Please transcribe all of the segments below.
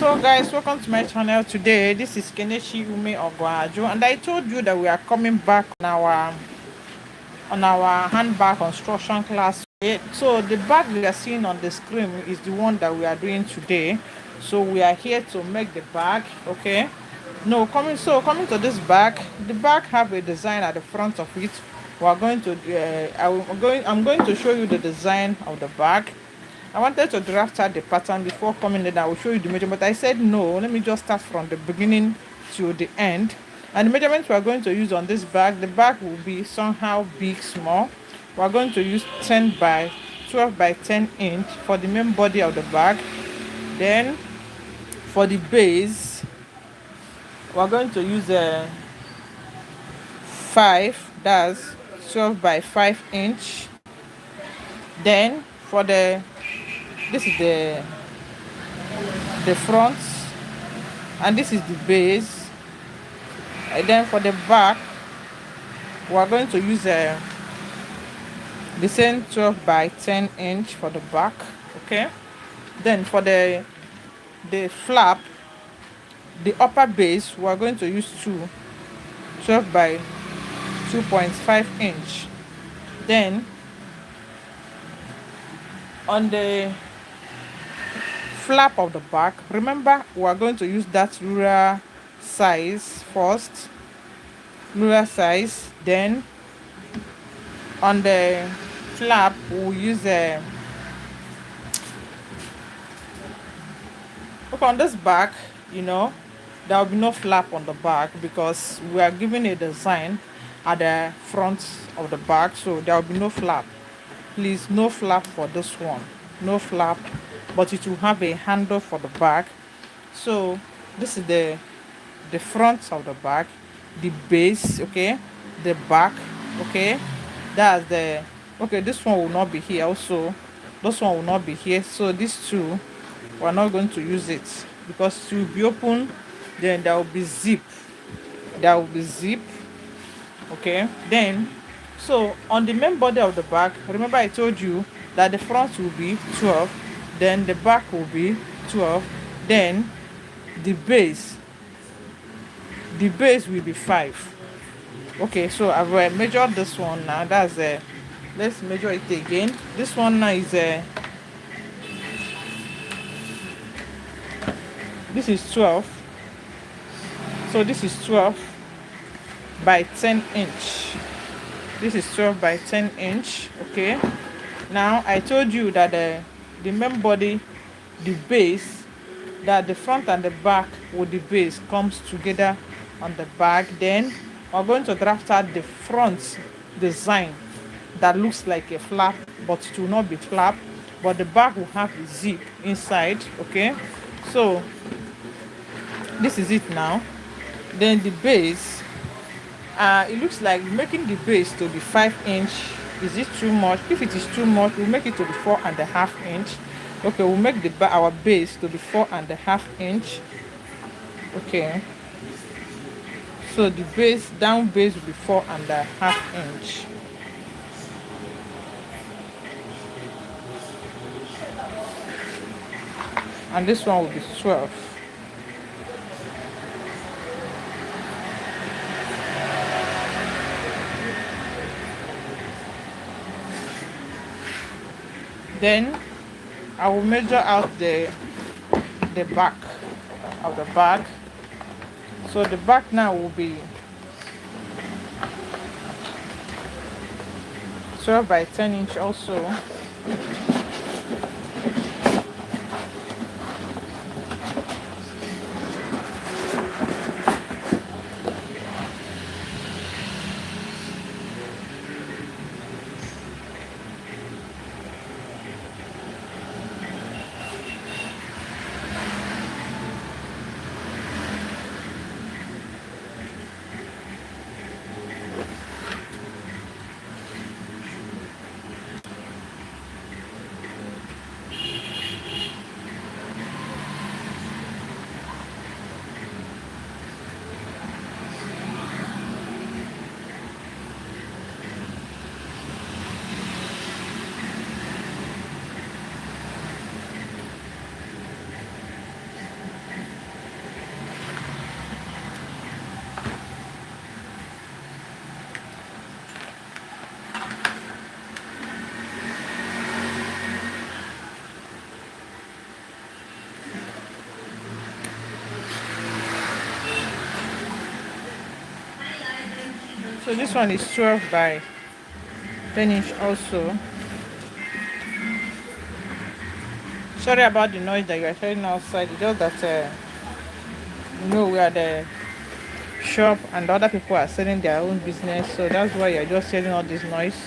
So guys, welcome to my channel today. This is Keneshi Ume Ogwajo, and I told you that we are coming back on our handbag construction class. So the bag we are seeing on the screen is the one that we are doing today. So we are here to make the bag. Okay. No, coming to this bag, the bag have a design at the front of it. We are going to I'm going to show you the design of the bag. I wanted to draft out the pattern before coming in. I will show you the measurement, but I said no, let me just start from the beginning to the end. And the measurements we are going to use on this bag, the bag will be somehow big, small. We are going to use 10 by 12 by 10 inch for the main body of the bag. Then for the base, we are going to use a 5, that's 12 by 5 inch. Then for this is the front, and this is the base. And then for the back, we are going to use the same 12 by 10 inch for the back. Okay. Then for the flap, the upper base, we are going to use 12 by 2.5 inch. Then on the flap of the back, remember we are going to use that ruler size first, then on the flap we'll use a okay. On this back, there will be no flap on the back because we are giving a design at the front of the back, so there will be no flap. Please, no flap for this one, no flap, but it will have a handle for the back. So this is the front of the bag, the base, okay, the back, okay, that's the okay. This one will not be here also, this one will not be here, so these two we're not going to use it because it will be open. Then there will be zip, okay. Then so on the main body of the bag, remember I told you that the front will be 12, then the back will be 12, then the base will be 5. Okay, so I've measured this one now. That's let's measure it again. This one now is this is 12. So this is 12 by 10 inch. This is 12 by 10 inch. Okay. Now I told you that the main body, the base, that the front and the back with the base comes together on the bag. Then we're going to draft out the front design that looks like a flap, but it will not be flap, but the bag will have the zip inside. Okay, so this is it now. Then the base, it looks like making the base to be 5 inch. Is it too much? If it is too much, we'll make it to be 4.5 inch. Okay, we'll make our base to be 4.5 inch. Okay, so the down base will be 4.5 inch. And this one will be 12. Then I will measure out the back of the bag. So the back now will be 12 by 10 inch also. So this one is 12 by 10 inch also. Sorry about the noise that you are hearing outside. It's just that we are the shop and other people are selling their own business, so that's why you're just hearing all this noise.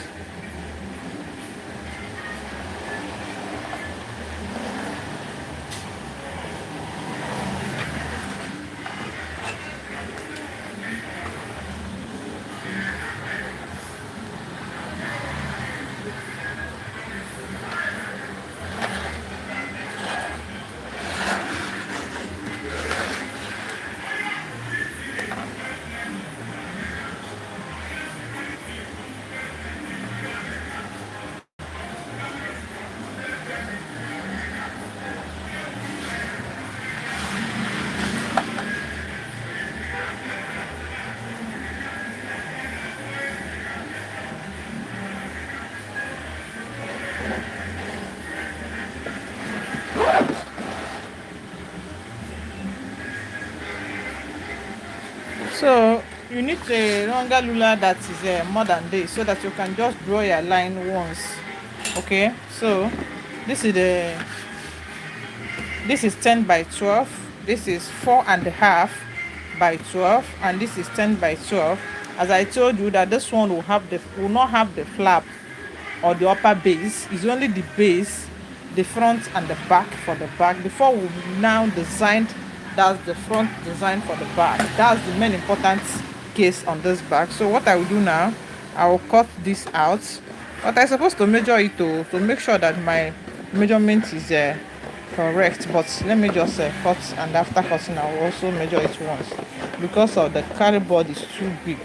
So you need a longer ruler that is more than this, so that you can just draw your line once. Okay, so this is 10 by 12, this is 4.5 by 12, and this is 10 by 12. As I told you that this one will not have the flap or the upper base. It's only the base, the front and the back for the back. Before we now designed, that's the front design for the back. That's the main important case on this bag. So what I will do now, I will cut this out, but I'm supposed to measure it to make sure that my measurement is correct. But let me just cut, and after cutting I will also measure it once, because of the carry board is too big.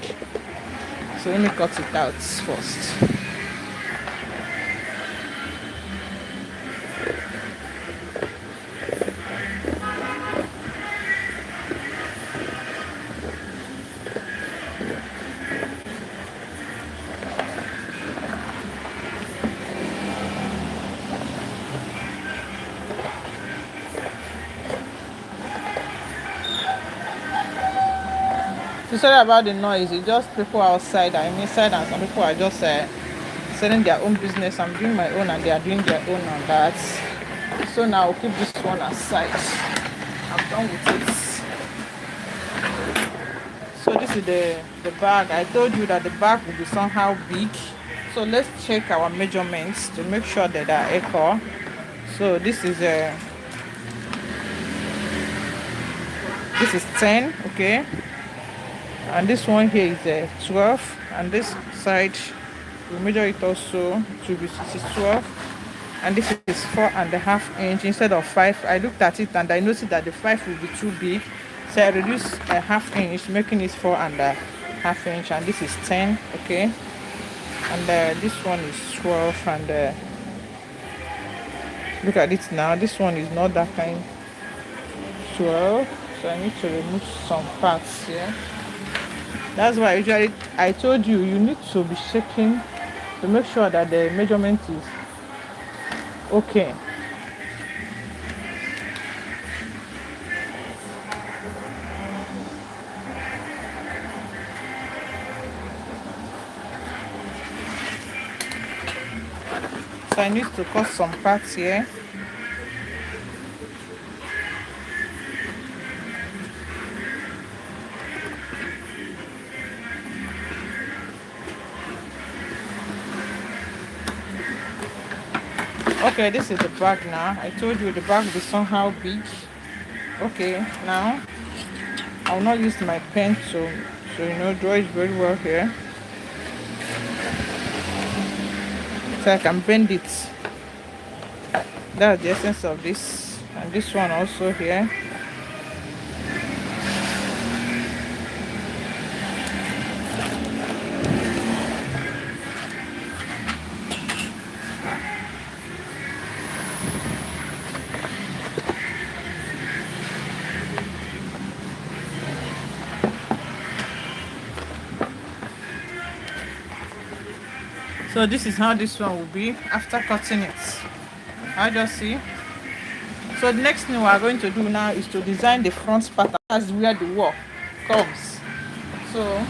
So let me cut it out first. Sorry about the noise. It's just people outside. I'm inside, and some people are just selling their own business. I'm doing my own, and they are doing their own on that. So now I'll keep this one aside. I'm done with it. So this is the bag. I told you that the bag will be somehow big. So let's check our measurements to make sure that they are equal. So this is 10, okay. And this one here is 12, and this side we measure it also to be 12, and this is 4.5 inch instead of 5. I looked at it and I noticed that the 5 will be too big, so I reduced a half inch, making it 4.5 inch, and this is 10, okay. And this one is 12, and look at it now. This one is not that kind 12, so I need to remove some parts here. That's why usually I told you need to be checking to make sure that the measurement is okay. So I need to cut some parts here. Okay, this is the bag now. I told you the bag will be somehow big. Okay, now I will not use my pen to draw it very well here, so I can bend it. That's the essence of this. And this one also here. So this is how this one will be after cutting it. I just see. So the next thing we are going to do now is to design the front pattern. That's where the work comes. So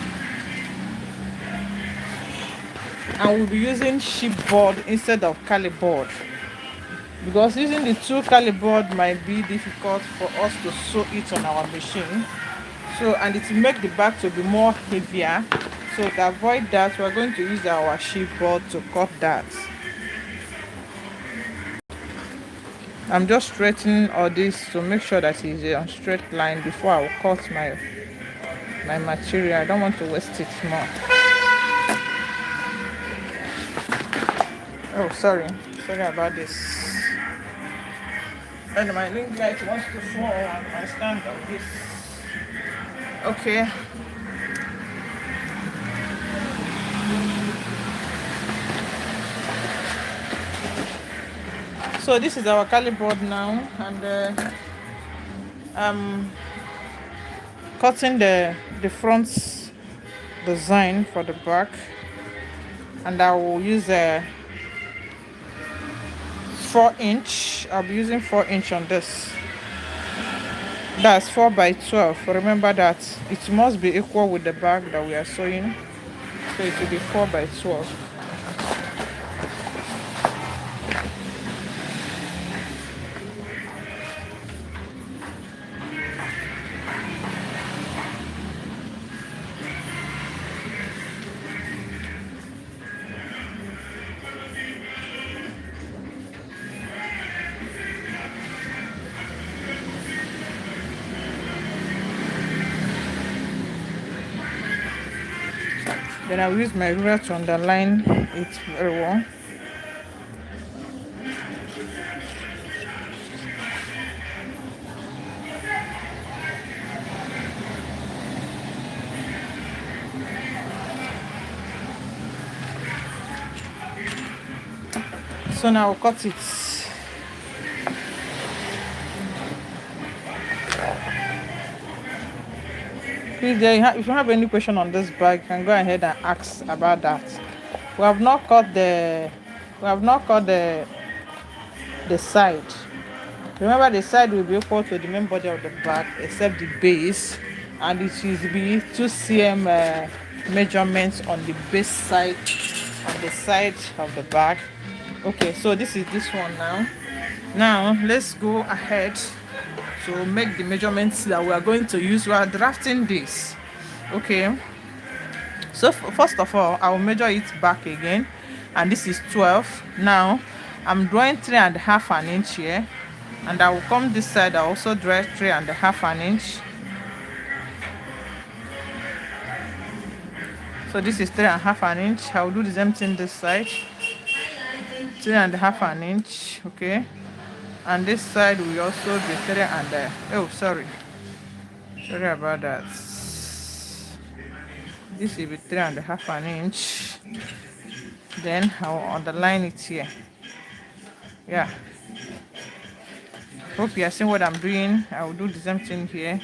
and we'll be using chipboard instead of cardboard, because using the two cardboard might be difficult for us to sew it on our machine. So, and it will make the bag to be more heavier. So to avoid that, we're going to use our chipboard to cut that. I'm just straightening all this to make sure that it's a straight line before I will cut my material. I don't want to waste it more. Oh, sorry about this. And my ring light wants to fall on my stand on this. Okay. So this is our cardboard now, and I'm cutting the front design for the back, and I will use a 4-inch. I'll be using 4-inch on this. That's 4 by 12. Remember that it must be equal with the bag that we are sewing, so it will be 4 by 12. Then I'll use my ruler to underline it very well. So now I'll cut it. Please, if you have any question on this bag, you can go ahead and ask about that. We have not cut the side. Remember, the side will be equal to the main body of the bag except the base, and it will be 2 cm measurements on the base side, on the side of the bag. Okay, so this is this one now. Now let's go ahead to make the measurements that we are going to use. We are drafting this. Okay, so first of all, I will measure it back again, and this is 12. Now I'm drawing 3.5 inch here, and I will come this side. I also draw 3.5 inch. So this is 3.5 inch. I will do the same thing this side, 3.5 inch. Okay, and this side will also be 3 and oh, sorry about that. This will be 3.5 inch. Then I will underline it here. Yeah, hope you are seeing what I'm doing. I will do the same thing here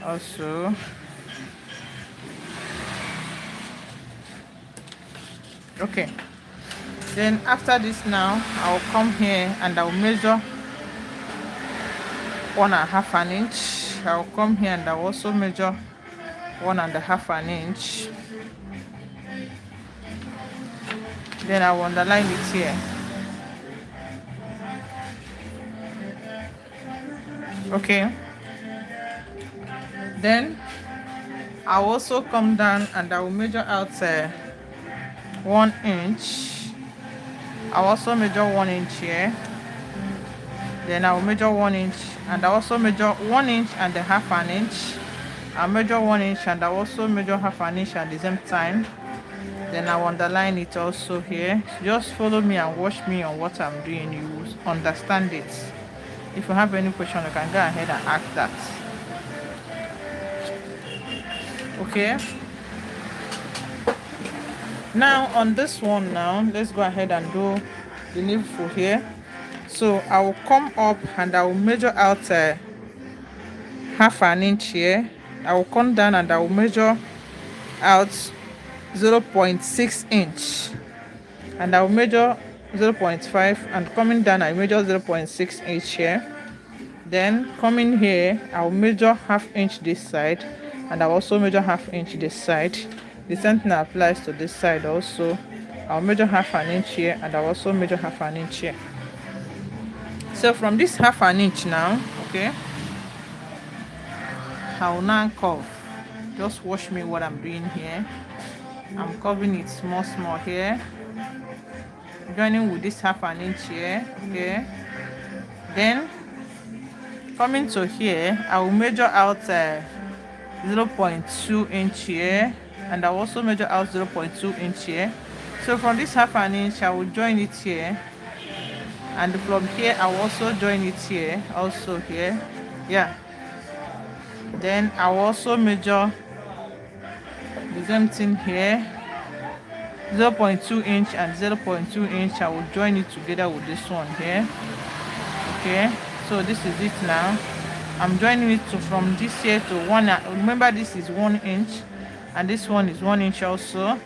also. Okay, then after this, now I'll come here and I'll measure 1.5 inch. I'll come here and I'll also measure 1.5 inch. Then I will underline it here. Okay, then I'll also come down and I will measure out 1 inch. I'll also measure 1 inch here. Then I will measure 1 inch, and I also measure 1.5 inch. I'll measure 1 inch and I also measure 1/2 inch at the same time. Then I'll underline it also here. Just follow me and watch me on what I'm doing. You will understand it. If you have any question, you can go ahead and ask that. Okay, now on this one, now let's go ahead and do the needful here. So I will come up and I will measure out 1/2 inch here. I will come down and I will measure out 0.6 inch, and I will measure 0.5, and coming down I measure 0.6 inch here. Then coming here, I will measure 1/2 inch this side, and I will also measure 1/2 inch this side. The same thing applies to this side also. I'll measure half an inch here, and I'll also measure half an inch here. So from this half an inch now, okay, I'll now curve. Just watch me what I'm doing here. I'm curving it small here, joining with this half an inch here, okay. Then coming to here, I will measure out 0.2 inch here, and I'll also measure out 0.2 inch here. So from this half an inch, I will join it here, and from here I will also join it here, also here, yeah. Then I will also measure the same thing here, 0.2 inch and 0.2 inch. I will join it together with this one here, okay. So this is it now. I'm joining it from this here to 1. Remember, this is 1 inch, and this one is 1 inch also,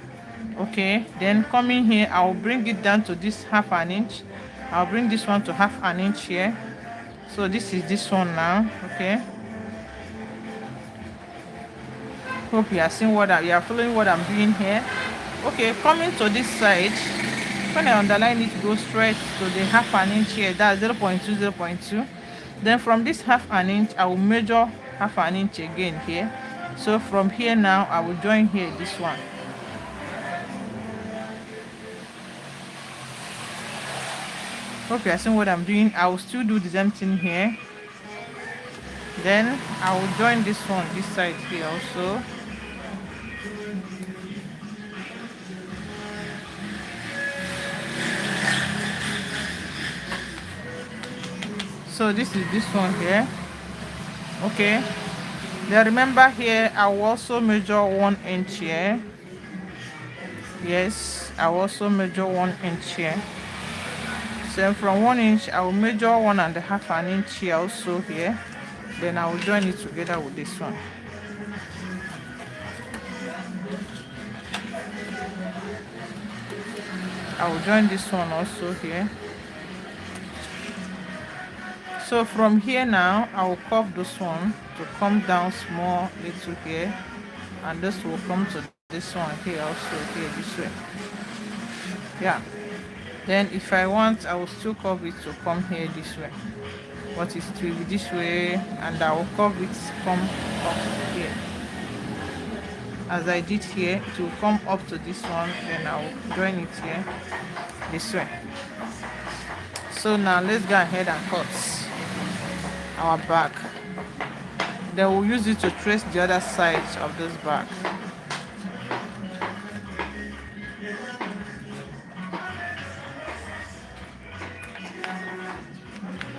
okay. Then coming here, I will bring it down to this half an inch. I'll bring this one to half an inch here. So this is this one now, okay. Hope you are seeing you are following what I'm doing here. Okay, coming to this side, when I underline it, go straight to the half an inch here. That's 0.2, 0.2. Then from this half an inch, I will measure half an inch again here. So from here now, I will join here this one. Hope you are seeing what I'm doing. I will still do the same thing here. Then I will join this one, this side here also. So this is this one here, okay. Then remember here, I will also measure 1 inch here. Yes, I will also measure 1 inch here. So from 1 inch, I will measure 1.5 an inch here also here. Then I will join it together with this one. I will join this one also here. So from here now, I will curve this one to come down small little here, and this will come to this one here also here this way, yeah. Then if I want, I will still curve it to come here this way, but it will be this way, and I will curve it come up here as I did here. It will come up to this one, then I will join it here this way. So now let's go ahead and cut our back. Then we'll use it to trace the other side of this back.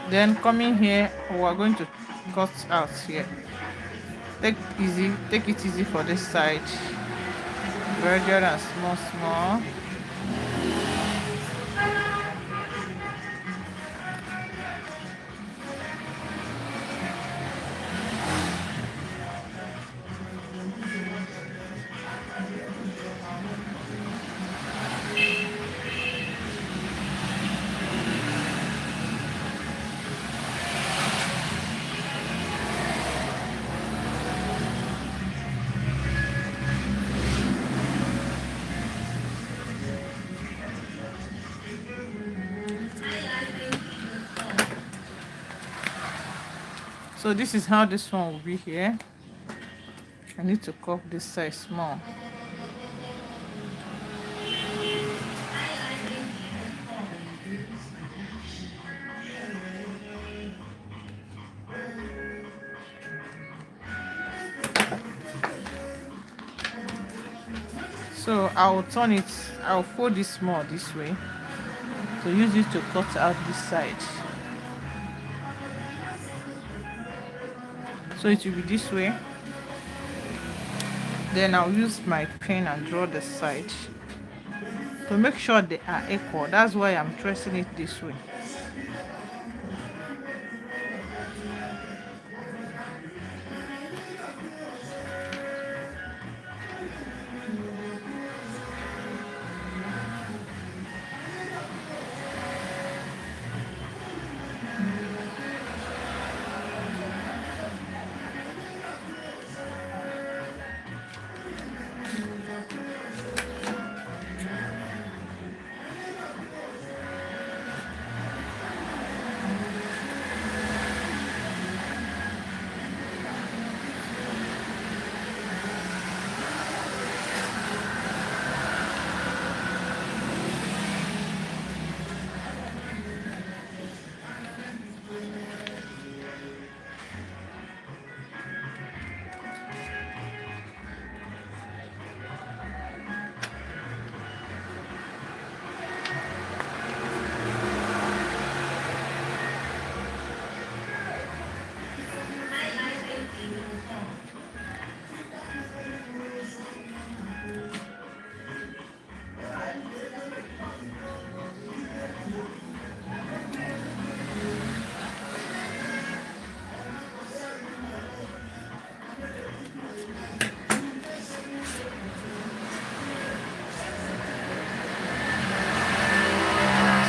Then coming here, we are going to cut out here. Take it easy for this side. Gradual and small. So this is how this one will be here. I need to cut this side small. So I'll turn it, I'll fold this small this way to use it to cut out this side. So it will be this way. Then I'll use my pen and draw the side to make sure they are equal. That's why I'm tracing it this way.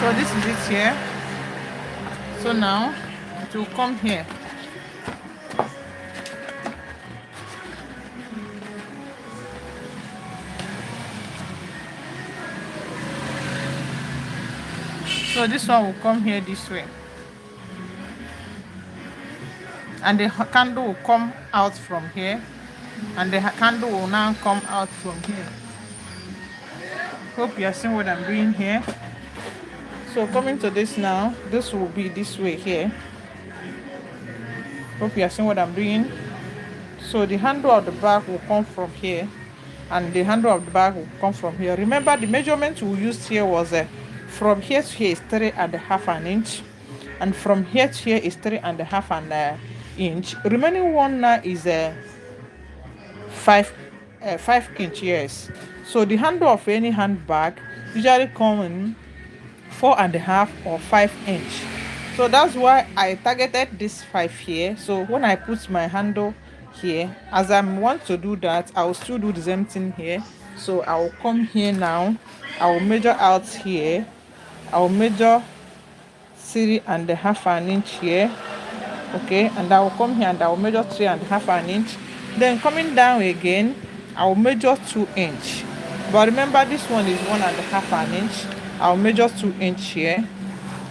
So this is it here. So now it will come here. So this one will come here this way, and the candle will come out from here, and the candle will now come out from here. Hope you are seeing what I'm doing here. So coming to this now, this will be this way here. Hope you are seeing what I'm doing. So the handle of the bag will come from here, and the handle of the bag will come from here. Remember, the measurement we used here was from here to here is 3.5 inch, and from here to here is 3.5 inch. Remaining one now is 5 inch. Yes. So the handle of any handbag usually come in 4.5 or 5 inch. So that's why I targeted this 5 here. So when I put my handle here, as I want to do that, I will still do the same thing here. So I will come here now, I will measure out here, I will measure 3.5 inch here, okay, and I will come here and I will measure 3.5 inch. Then coming down again, I will measure 2 inch. But remember, this one is 1.5 inch. I'll measure 2 inch here,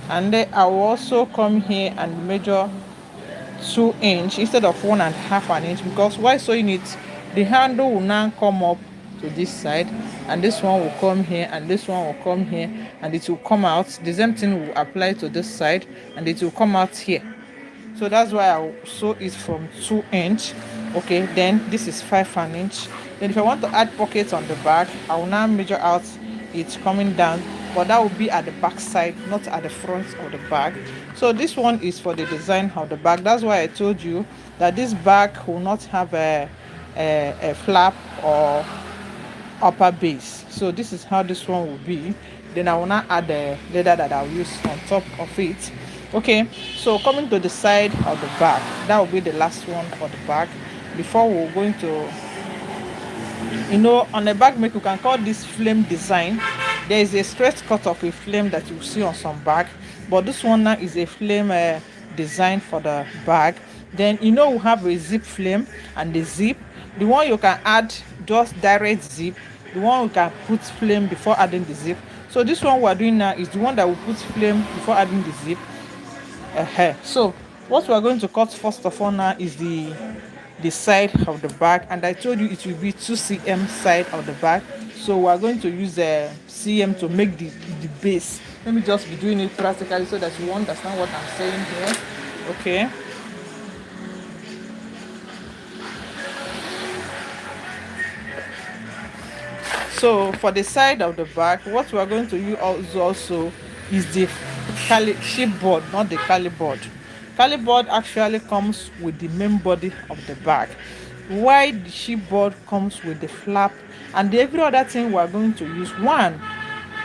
and then I will also come here and measure 2 inch instead of 1.5 inch, because while sewing it, the handle will now come up to this side, and this one will come here, and this one will come here, and it will come out. The same thing will apply to this side, and it will come out here. So that's why I will sew it from 2 inch. Okay, then this is 5 inch. Then if I want to add pockets on the back, I will now measure out it coming down, but that will be at the back side, not at the front of the bag. So this one is for the design of the bag. That's why I told you that this bag will not have a flap or upper base. So this is how this one will be. Then I will now add the leather that I'll use on top of it. Okay, so coming to the side of the bag, that will be the last one for the bag before we're going to, on the bag make, you can call this flame design. There is a straight cut of a flame that you see on some bag, but this one now is a flame design for the bag. Then we have a zip flame and the zip. The one you can add just direct zip, the one you can put flame before adding the zip. So this one we're doing now is the one that will put flame before adding the zip. So what we're going to cut first of all now is the side of the bag, and I told you it will be 2 cm side of the bag. So we're going to use a cm to make the base. Let me just be doing it practically so that you understand what I'm saying here. Okay, so for the side of the bag, what we're going to use also is the chipboard, not the caliboard. Caliboard actually comes with the main body of the bag, while the chipboard comes with the flap and every other thing we are going to use.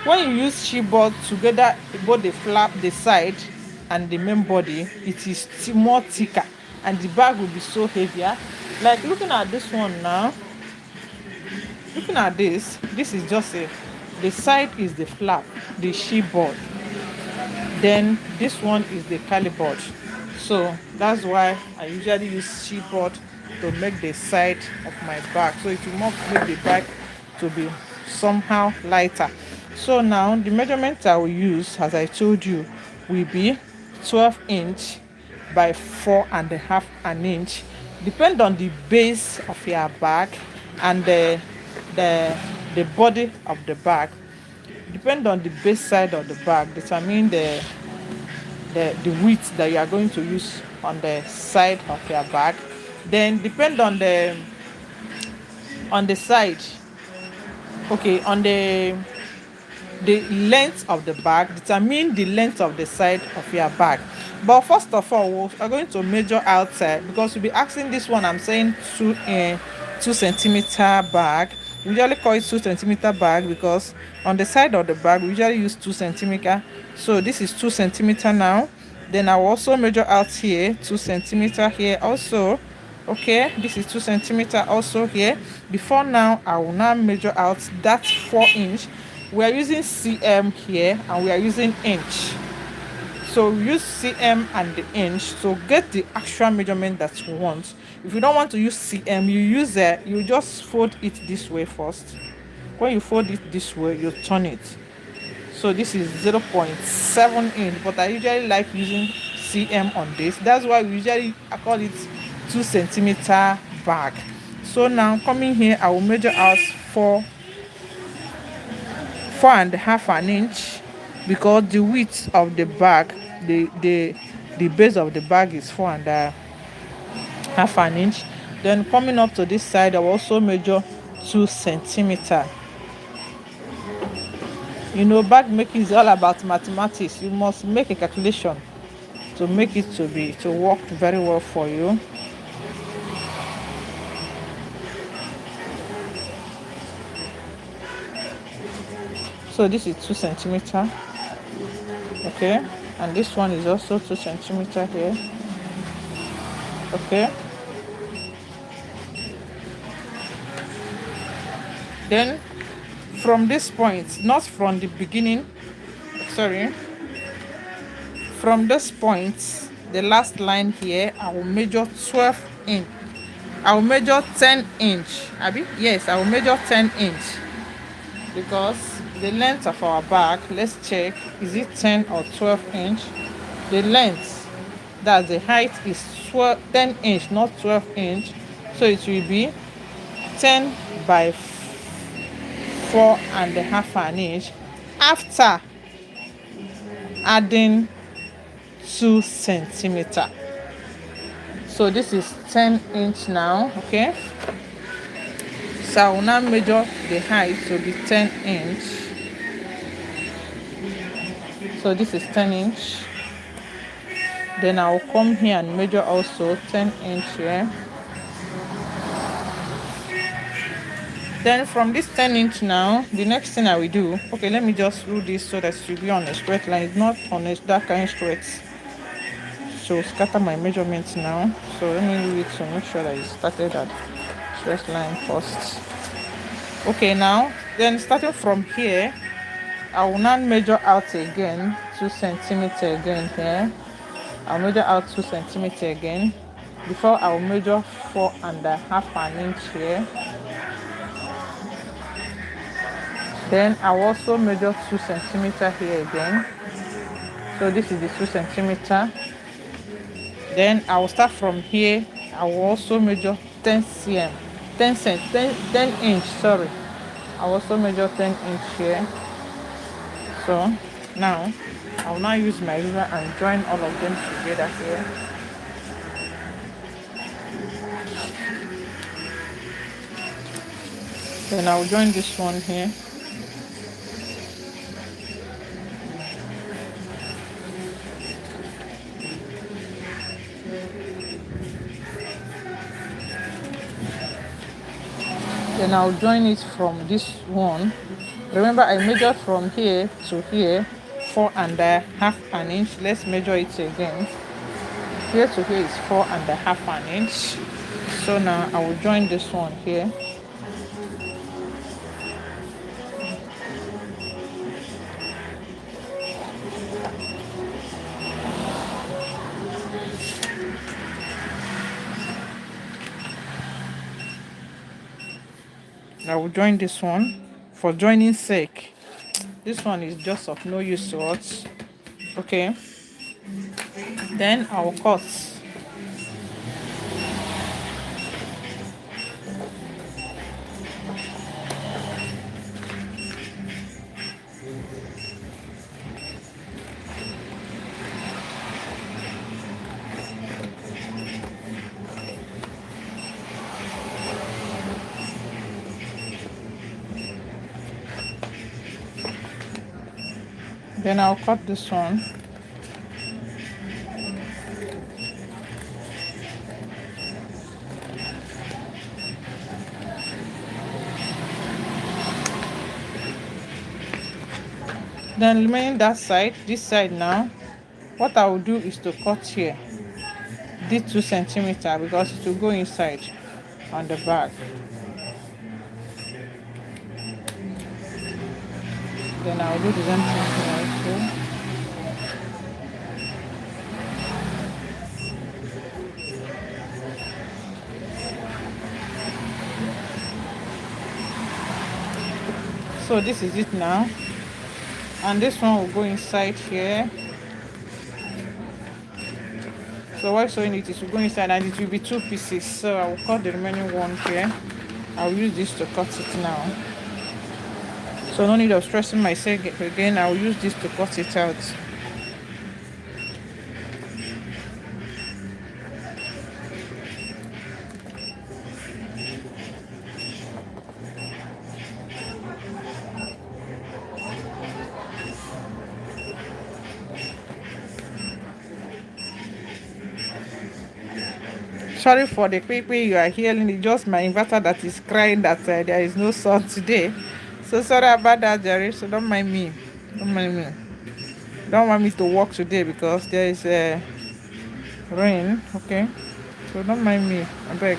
When you use chipboard together, both the flap, the side, and the main body, it is more thicker and the bag will be so heavier. Like looking at this one now, looking at this is just the side is the flap, the chipboard, then this one is the caliboard. So that's why I usually use chipboard to make the side of my bag, so it will make the bag to be somehow lighter. So now the measurement I will use, as I told you, will be 12 inch by 4.5 an inch. Depend on the base of your bag and the body of the bag. Depend on the base side of the bag, determine the width that you are going to use on the side of your bag. Then depend on the side, okay, on the length of the bag, determine the length of the side of your bag. But first of all, we are going to measure outside, because you'll be asking this one. I'm saying 2 centimeter bag. We usually call it 2 centimeter bag because on the side of the bag we usually use 2 centimeter. So this is 2 centimeter now. Then I will also measure out here 2 centimeter here also. Okay, this is 2 centimeter also here. Before now, I will now measure out that 4 inch. we are using cm here and we are using inch. So we use cm and the inch. So get the actual measurement that you want. If you don't want to use cm, you use you just fold it this way first. When you fold it this way, you turn it. So this is 0.7 inch, but I usually like using cm on this. That's why we usually call it 2 centimeter bag. So now coming here, I will measure out 4.5 an inch, because the width of the bag, the base of the bag is 4.5 an inch. Then coming up to this side, I will also measure 2 centimeter. You know, bag making is all about mathematics. You must make a calculation to make it to work very well for you. So this is 2 centimeter. Okay, and this one is also 2 centimeter here. Okay, then from this point, not from the beginning, sorry, from this point, the last line here, I will measure 12 inch. I will measure 10 inch. Abi? Yes, I will measure 10 inch, because the length of our bag, let's check, is it 10 or 12 inch? The length, that's the height, is 10 inch, not 12 inch. So it will be 10 by 4.5 an inch after adding 2 centimeter. So this is 10 inch now. Okay, so I will now measure the height to be 10 inch. So this is 10 inch. Then I will come here and measure also 10 inch here. Then from this 10 inch now, the next thing I will do, okay, let me just rule this so that it will be on a straight line. It's not on a that kind of straight. So scatter my measurements now. So let me do it to make sure that it started at straight line first. Okay, now then starting from here, I will now measure out again 2 centimeter again here. I'll measure out 2 centimeter again before I will measure 4.5 an inch here. Then I will also measure 2 centimeter here again. So this is the 2 centimeter. Then I will start from here. I will also measure 10 inch, sorry. I will also measure 10 inch here. So now I will now use my ruler and join all of them together here. Then I will join this one here. Then I'll join it from this one. Remember, I measured from here to here 4.5 an inch. Let's measure it again. Here to here is 4.5 an inch. So now I will join this one here. I will join this one for joining sake. This one is just of no use to us. Okay, then I will cut. Then I'll cut this one. Then remaining that side, this side now, what I will do is to cut here this 2 centimeter because it will go inside on the bag. Then I'll do the same thing here also. So this is it now, and this one will go inside here. So while sewing it, it will go inside and it will be 2 pieces. So I will cut the remaining one here. I'll use this to cut it now. So no need of stressing myself again. I'll use this to cut it out. Sorry for the quick you are hearing. It's just my inverter that is crying that there is no sun today. So sorry about that, Jerry. So don't mind me. Don't mind me. Don't want me to work today because there is rain. Okay. So don't mind me. I beg.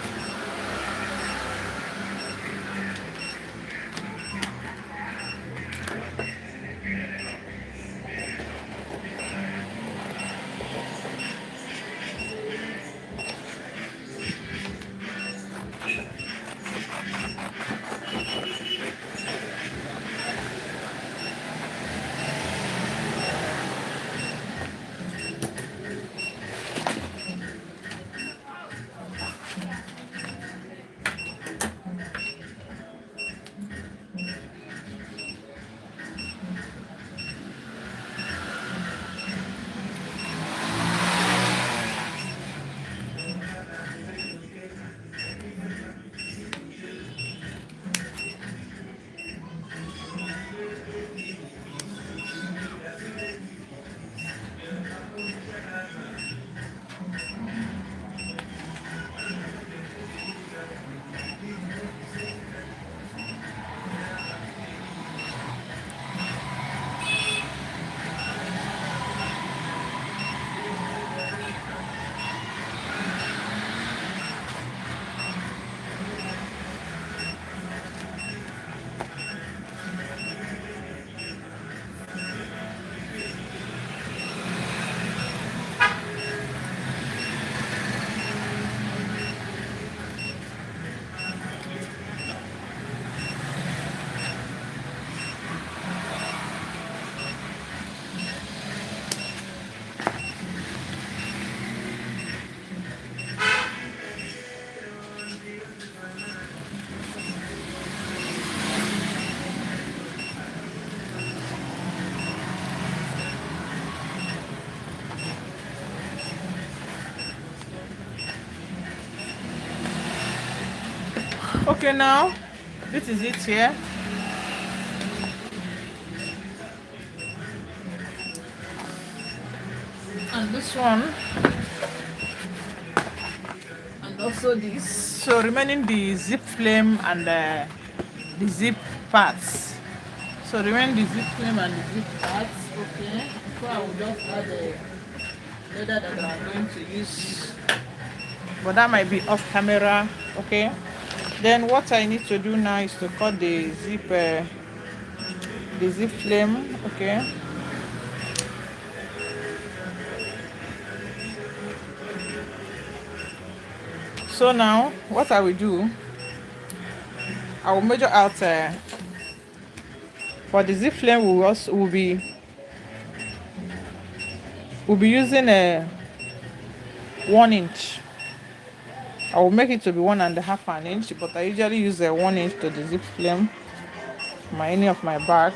Okay, now this is it here. And this one. And also this. So remaining the zip flame and the zip parts. So remaining the zip flame and the zip parts. Okay. So I will just add the leather that I'm going to use. But that might be off camera. Okay. Then what I need to do now is to cut the zip flame. Okay. So now what I will do, I will measure out for the zip flame. We'll be using a 1 inch. I will make it to be 1.5 inch, but I usually use a 1 inch to the zip flame for any of my bag.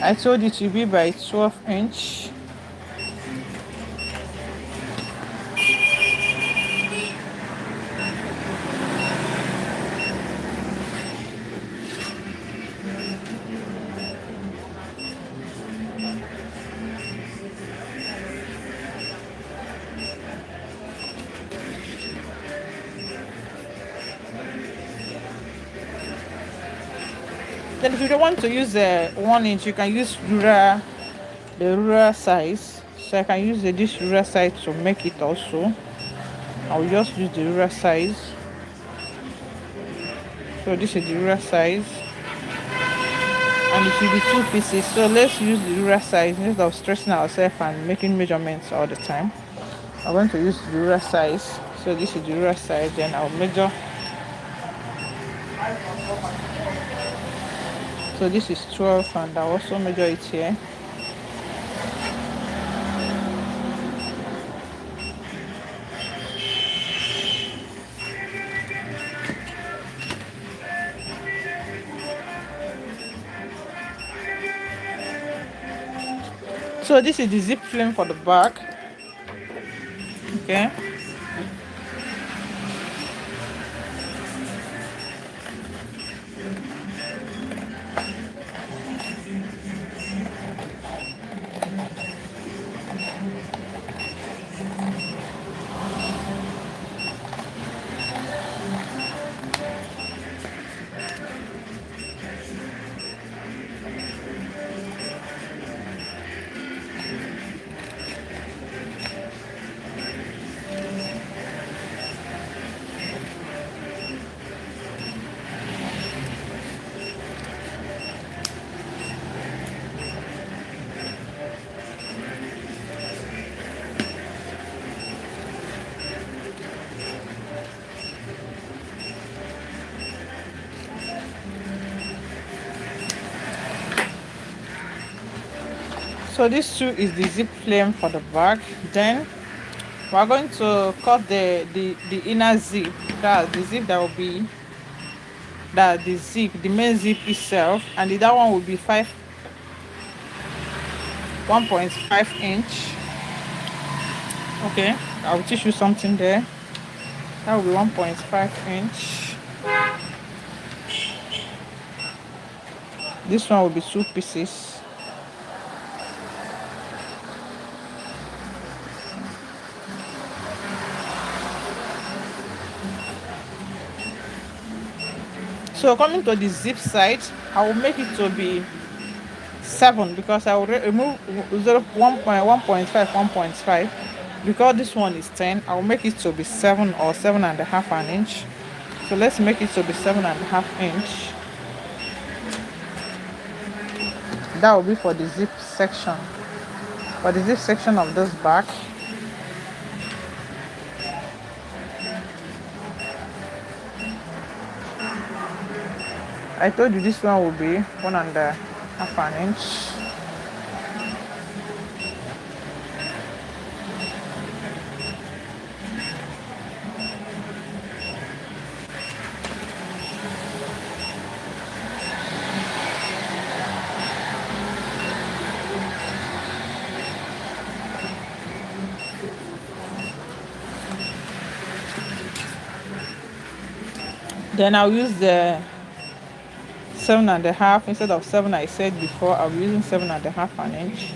I told it to be by 12 inch. Then if you don't want to use the 1 inch, you can use the ruler size. So I can use this ruler size to make it also. I'll just use the ruler size. So this is the ruler size, and it will be 2 pieces. So let's use the ruler size instead of stressing ourselves and making measurements all the time. I'm going to use the ruler size. So this is the ruler size, then I'll measure. So this is 12, and I'll also measure it here. So this is the zip flame for the back. Okay. So this too is the zip flame for the back. Then we're going to cut the inner zip. That's the zip that will be the main zip itself, and the other one will be 1.5 inch. Okay, I'll teach you something there. That will be 1.5 inch. This one will be 2 pieces. So coming to the zip side, I will make it to be 7 because I will remove 1.5, 1.5. Because this one is 10, I will make it to be 7 or 7.5 an inch. So let's make it to be 7.5 inch. That will be for the zip section. For the zip section of this back. I told you this one will be 1.5 an inch. Then I'll use the 7.5 instead of 7 I said before. I'll be using 7.5 an inch.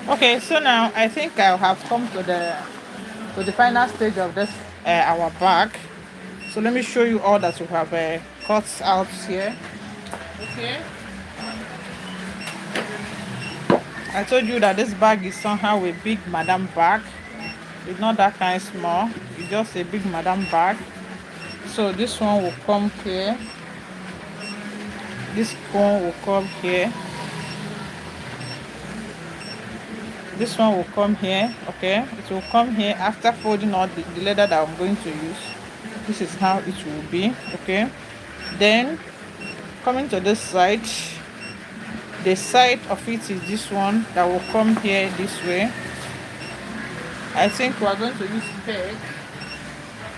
Okay, so now I think I have come to the final stage of this our bag. So let me show you all that we have cut out here. Okay, I told you that this bag is somehow a big madam bag. It's not that kind small, it's just a big madam bag. So this one will come here, this one will come here, This one will come here, okay? It will come here after folding out the leather that I'm going to use. This is how it will be, okay? Then coming to this side, the side of it is this one that will come here this way. I think we are going to use peg.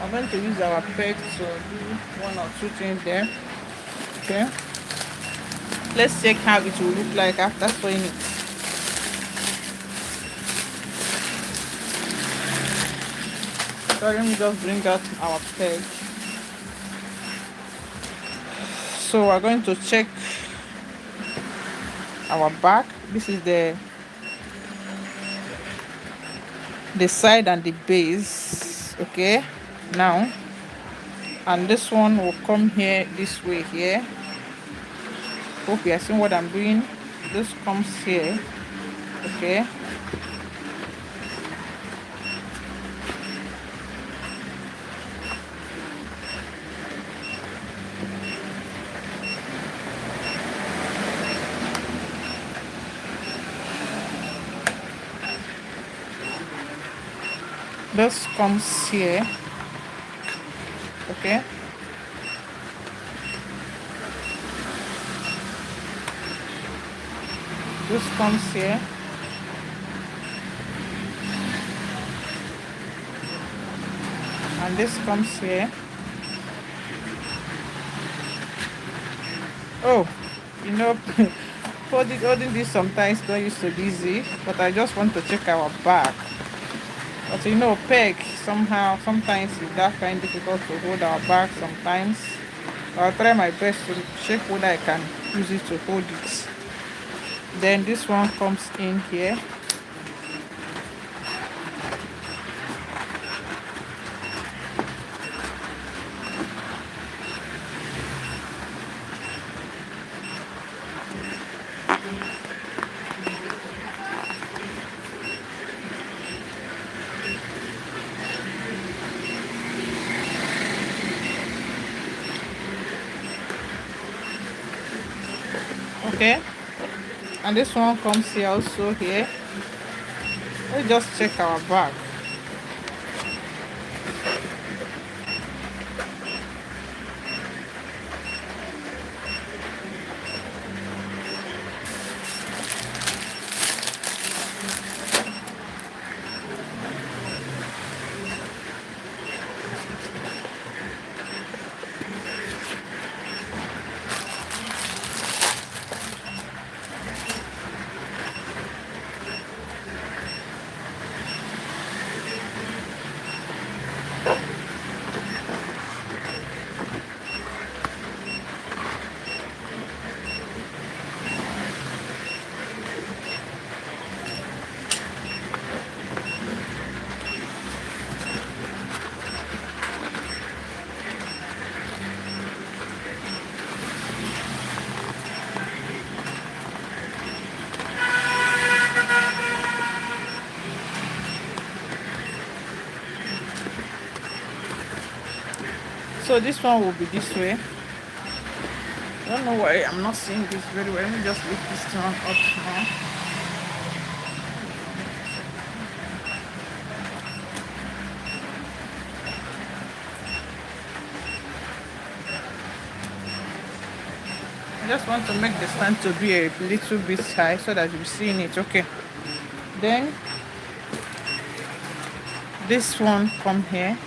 I'm going to use our peg to do one or two things there, okay? Let's check how it will look like after sewing it. So let me just bring out our peg. So we're going to check our back. This is the side and the base, okay? Now, and this one will come here this way here. Hope you are seeing what I'm doing. This comes here, okay? This comes here, okay? This comes here. And this comes here. Oh, you know, holding this sometimes don't used to be easy, but I just want to check our back. But you know, peg sometimes it's that kind of difficult to hold our back sometimes. I'll try my best to check whether I can use it to hold it. Then this one comes in here. Okay, and this one comes here also here. Let's just check our bag. So this one will be this way. I don't know why I'm not seeing this very well. Let me just lift this one up now. I just want to make the stand to be a little bit high so that you're seeing it. Okay. Then this one come here.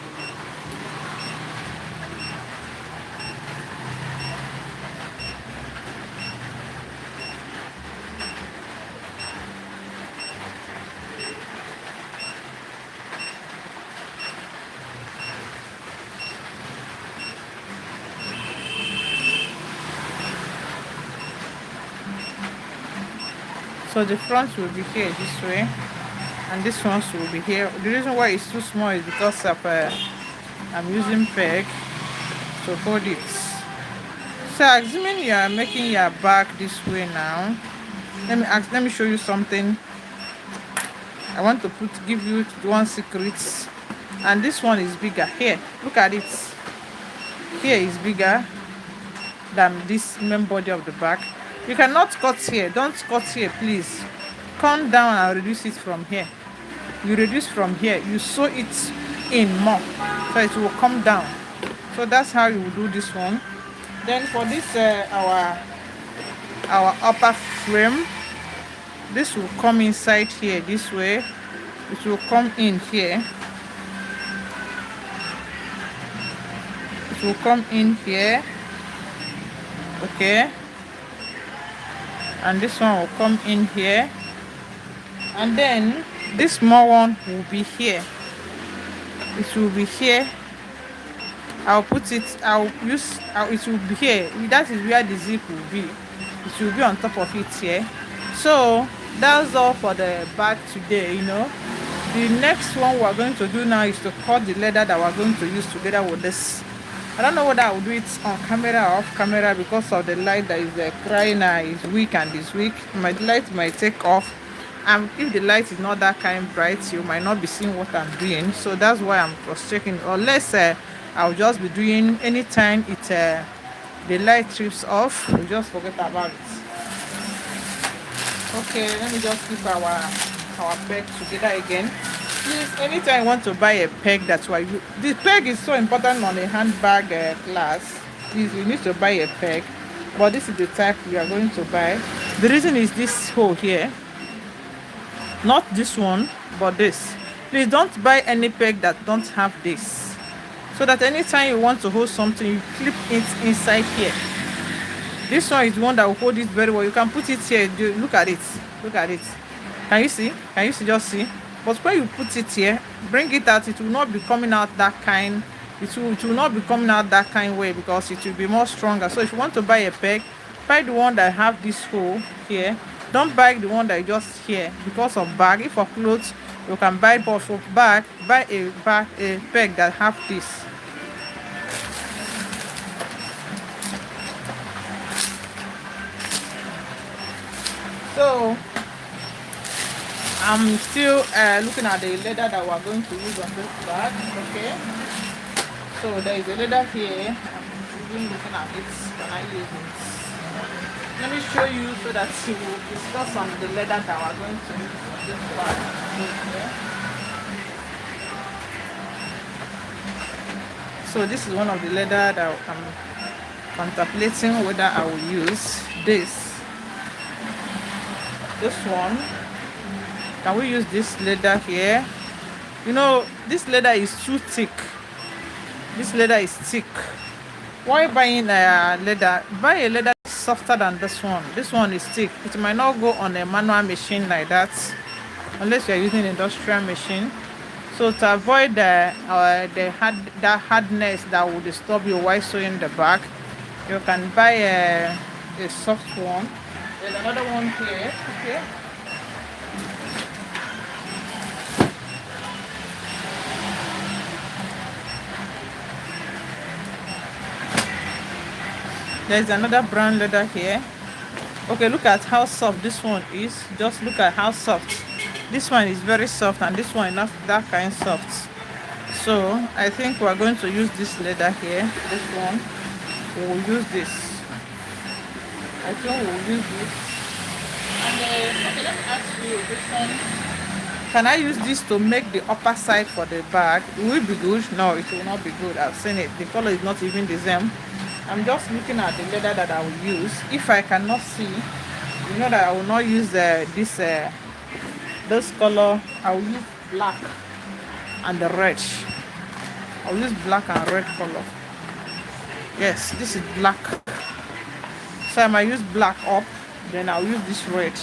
So the front will be here this way, and this one will be here. The reason why it's too small is because of I'm using peg to hold it. So assuming you are making your back this way now, let me show you something. I want to give you one secret, and this one is bigger. Here, look at it. Here is bigger than this main body of the back. You cannot cut here. Don't cut here, please. come down and reduce it from here. You reduce from here, you sew it in more, so it will come down. So that's how you will do this one. Then for this our upper frame, this will come inside here this way. It will come in here. It will come in here. Okay, and this one will come in here, and then this small one will be here. It will be here. I'll put it, it will be here. That is where the zip will be. It will be on top of it here. So that's all for the bag today. The next one we're going to do now is to cut the leather that we're going to use together with this. I don't know whether I will do it on camera or off camera because of the light that is crying is weak and is weak. My light might take off, and if the light is not that kind bright, you might not be seeing what I'm doing. So that's why I'm cross-checking. Unless I'll just be doing anytime the light trips off, we'll just forget about it. Okay, let me just keep our peg together again. Please, anytime you want to buy a peg, that's why the peg is so important on a handbag class. Please, you need to buy a peg, but this is the type we are going to buy. The reason is this hole here, not this one, but this. Please don't buy any peg that don't have this, so that anytime you want to hold something, you clip it inside here. This one is the one that will hold it very well. You can put it here. Look at it. Can you see? Just see? But when you put it here, bring it out, it will not be coming out that kind. It will not be coming out that kind way, because it will be more stronger. So if you want to buy a peg, buy the one that have this hole here. Don't buy the one that is just here because of bag. If for clothes, you can buy, but for bag, buy a peg that have this. So I'm still looking at the leather that we're going to use on this bag. Okay, so there is a leather here. I'm even looking at it. Can I use it? Let me show you so that you will discuss on the leather that we're going to use on this bag. Okay. So this is one of the leather that I'm contemplating whether I will use this one. Can we use this leather here? This leather is too thick. This leather is thick. Why buying a leather? Buy a leather softer than this one. This one is thick. It might not go on a manual machine like that, unless you're using an industrial machine. So to avoid that hardness that will disturb you while sewing the bag, you can buy a soft one. There's another one here. Okay. There's another brown leather here. Okay, look at how soft this one is. Just look at how soft. This one is very soft, and this one is not that kind soft. So I think we're going to use this leather here. This one, we'll use this. I think we'll use this. And okay, let me ask you this one. Can I use this to make the upper side for the bag? Will it be good? No, it will not be good. I've seen it. The color is not even the same. I'm just looking at the leather that I will use. If I cannot see, that I will not use this color. I will use black and the red. I will use black and red color. Yes, this is black. So I might use black up, then I'll use this red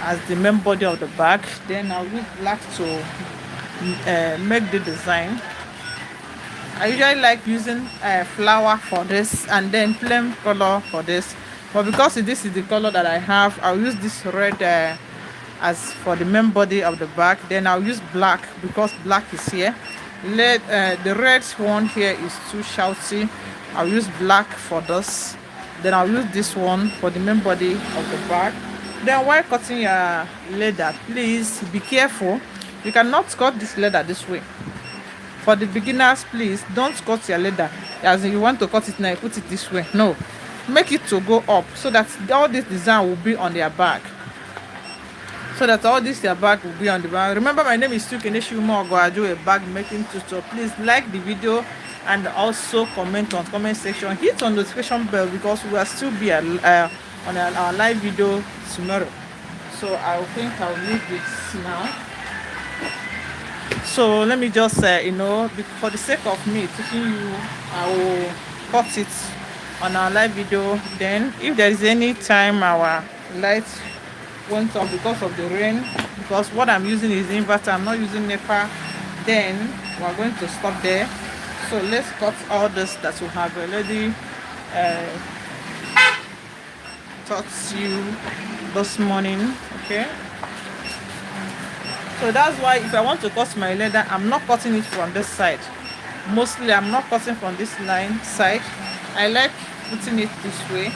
as the main body of the bag. Then I'll use black to make the design. I usually like using flower for this, and then plain color for this. But because this is the color that I have, I'll use this red as for the main body of the bag. Then I'll use black because black is here. The red one here is too shouty. I'll use black for this. Then I'll use this one for the main body of the bag. Then while cutting your leather, please be careful. You cannot cut this leather this way. For the beginners, please don't cut your leather as you want to cut it now, put it this way. No, make it to go up so that all this design will be on their bag. so that all this your bag will be on the bag. Remember, my name is Tukeneshiumo Ogwajo, a bag making tutor. Please like the video and also comment on comment section. Hit on notification bell because we will still be on our live video tomorrow. So I think I'll leave this now. So let me just for the sake of me teaching you, I will cut it on our live video. Then if there is any time our lights went off because of the rain, because what I'm using is inverter, I'm not using NEPA, then we're going to stop there. So let's cut all this that we have already taught you this morning. Okay, so that's why if I want to cut my leather, I'm not cutting it from this side. Mostly I'm not cutting from this line side. I like putting it this way.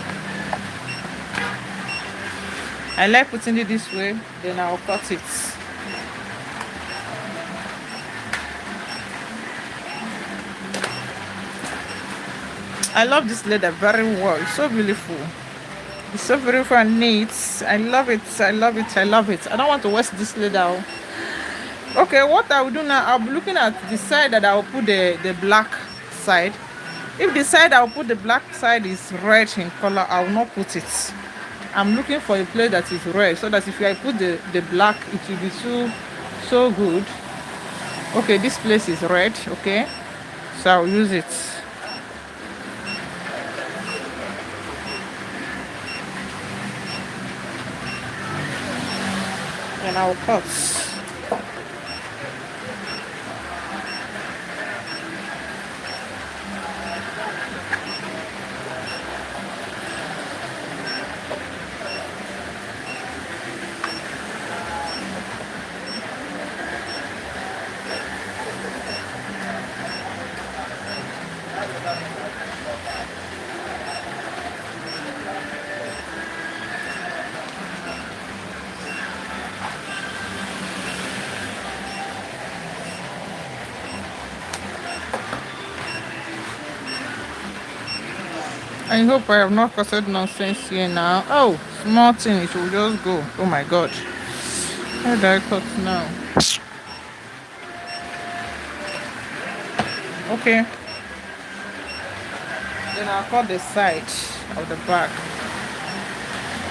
Then I'll cut it. I love this leather very well. It's so beautiful. It's so beautiful and neat. I love it. I don't want to waste this leather. Okay, what I will do now, I'll be looking at the side that I will put the black side. If the side I will put the black side is red in color, I will not put it. I'm looking for a place that is red, so that if I put the black, it will be so good. Okay, this place is red. Okay, so I'll use it. And I'll cut. I hope I have not caused nonsense here now. Oh, small thing, it will just go. Oh my god. How do I cut now? Okay. Then I'll cut the side of the back.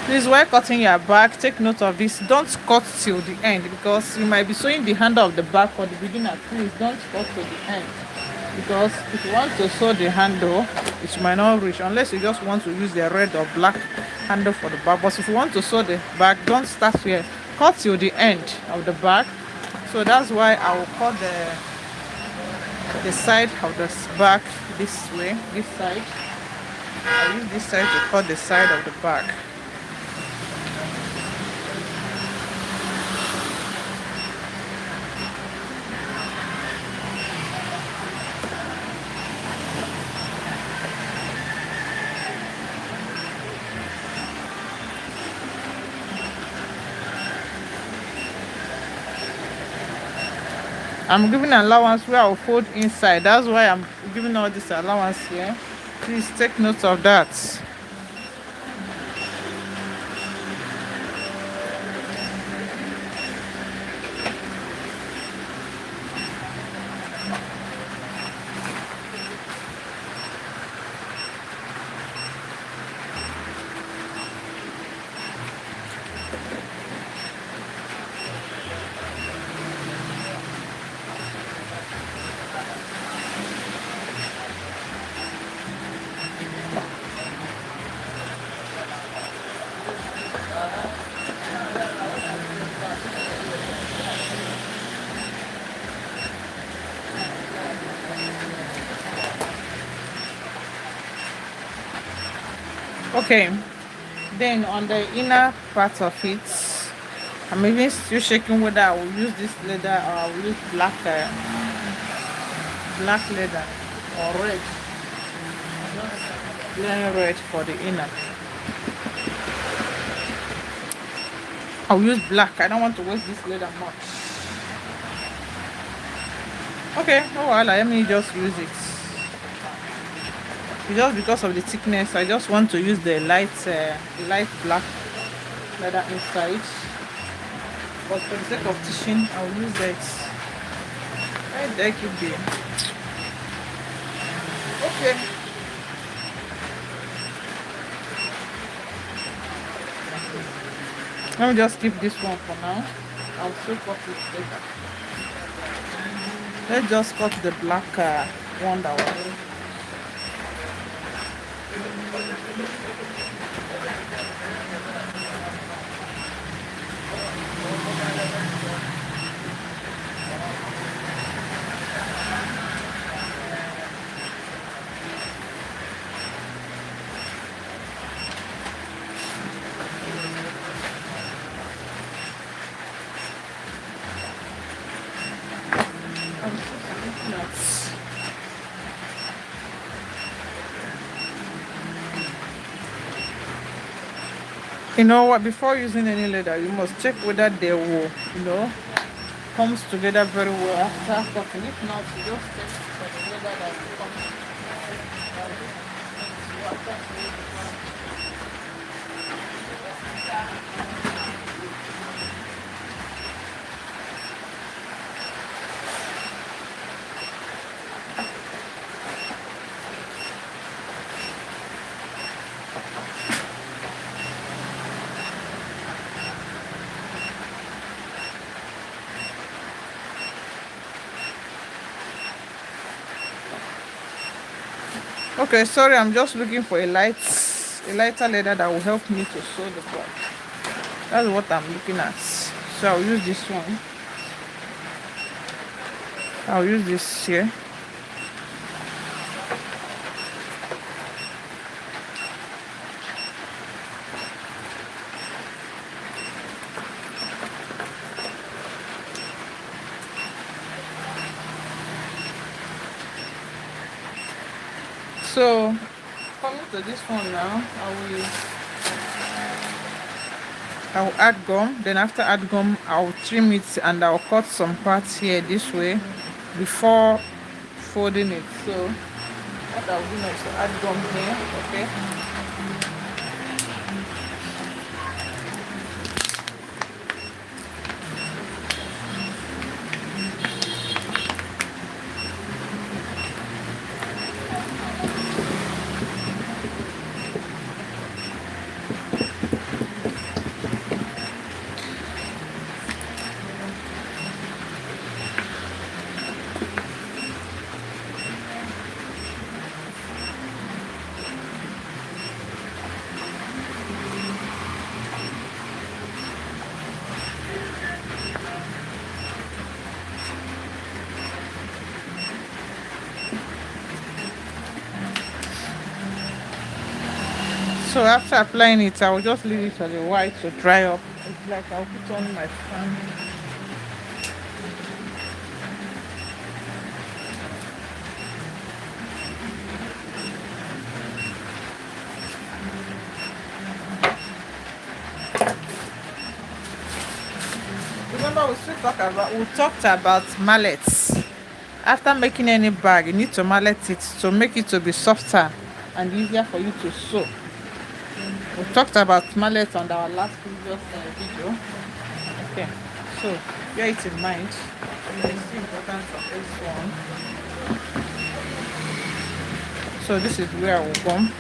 Please, while cutting your back, take note of this. Don't cut till the end because you might be sewing the handle of the back for the beginner. Please don't cut to the end. Because if you want to sew the handle, it might not reach unless you just want to use the red or black handle for the back. But if you want to sew the back, don't start here. Cut till the end of the back. So that's why I will cut the side of the back this way, this side. I'll use this side to cut the side of the back. I'm giving allowance where I'll fold inside. That's why I'm giving all this allowance here. Please take note of that. Okay, then on the inner part of it, I'm even still checking whether I will use this leather or I will use black leather or red. Just plain red for the inner. I'll use black. I don't want to waste this leather much. Okay, oh well, let me just use it. Just because of the thickness, I just want to use the light black leather inside. but for the sake of teaching, I'll use that. Where did I keep the? Okay. Let me just keep this one for now. I'll still cut it later. Let's just cut the black one that one. You know what? Before using any leather, you must check whether they will, comes together very well after cutting. If not, you just check for the leather that will come Okay, sorry, I'm just looking for a lighter leather that will help me to sew the cloth. That's what I'm looking at. So I'll use this one. I'll use this here. So coming to this one now, I will add gum. Then after add gum, I'll trim it and I'll cut some parts here this way before folding it. So what I'll do next is add gum here, okay? So after applying it, I will just leave it on the white to dry up. It's like I'll put on my fan. Remember we talked about mallets. After making any bag, you need to mallet it to make it to be softer and easier for you to sew. We talked about mallet on our last previous video. Okay, so bear it in mind. It's the importance of this one. So this is where I will come.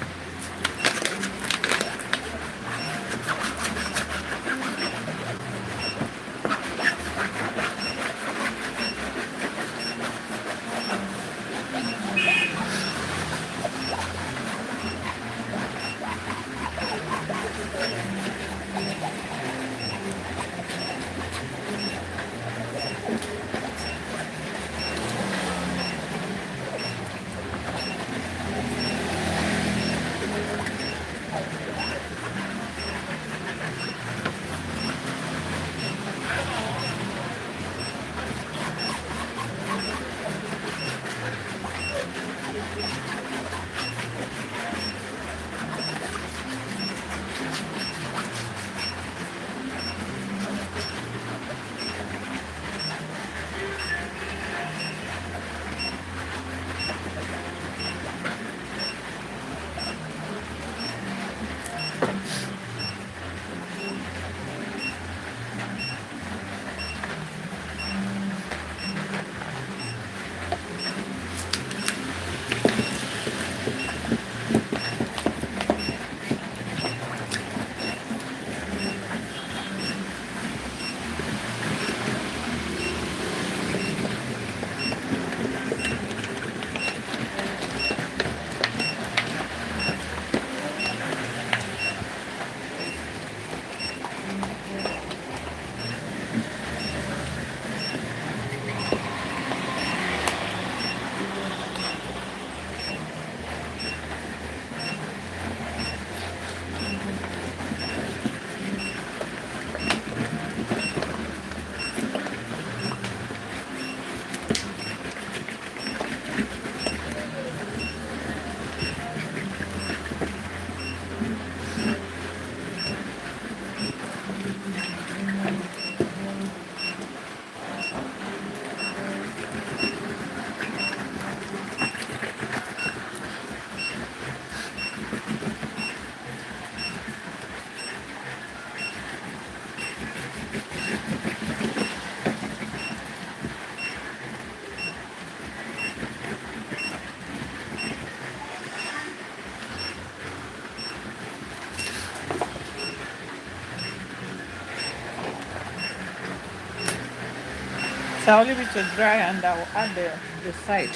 So I'll leave it to dry and I'll add the side.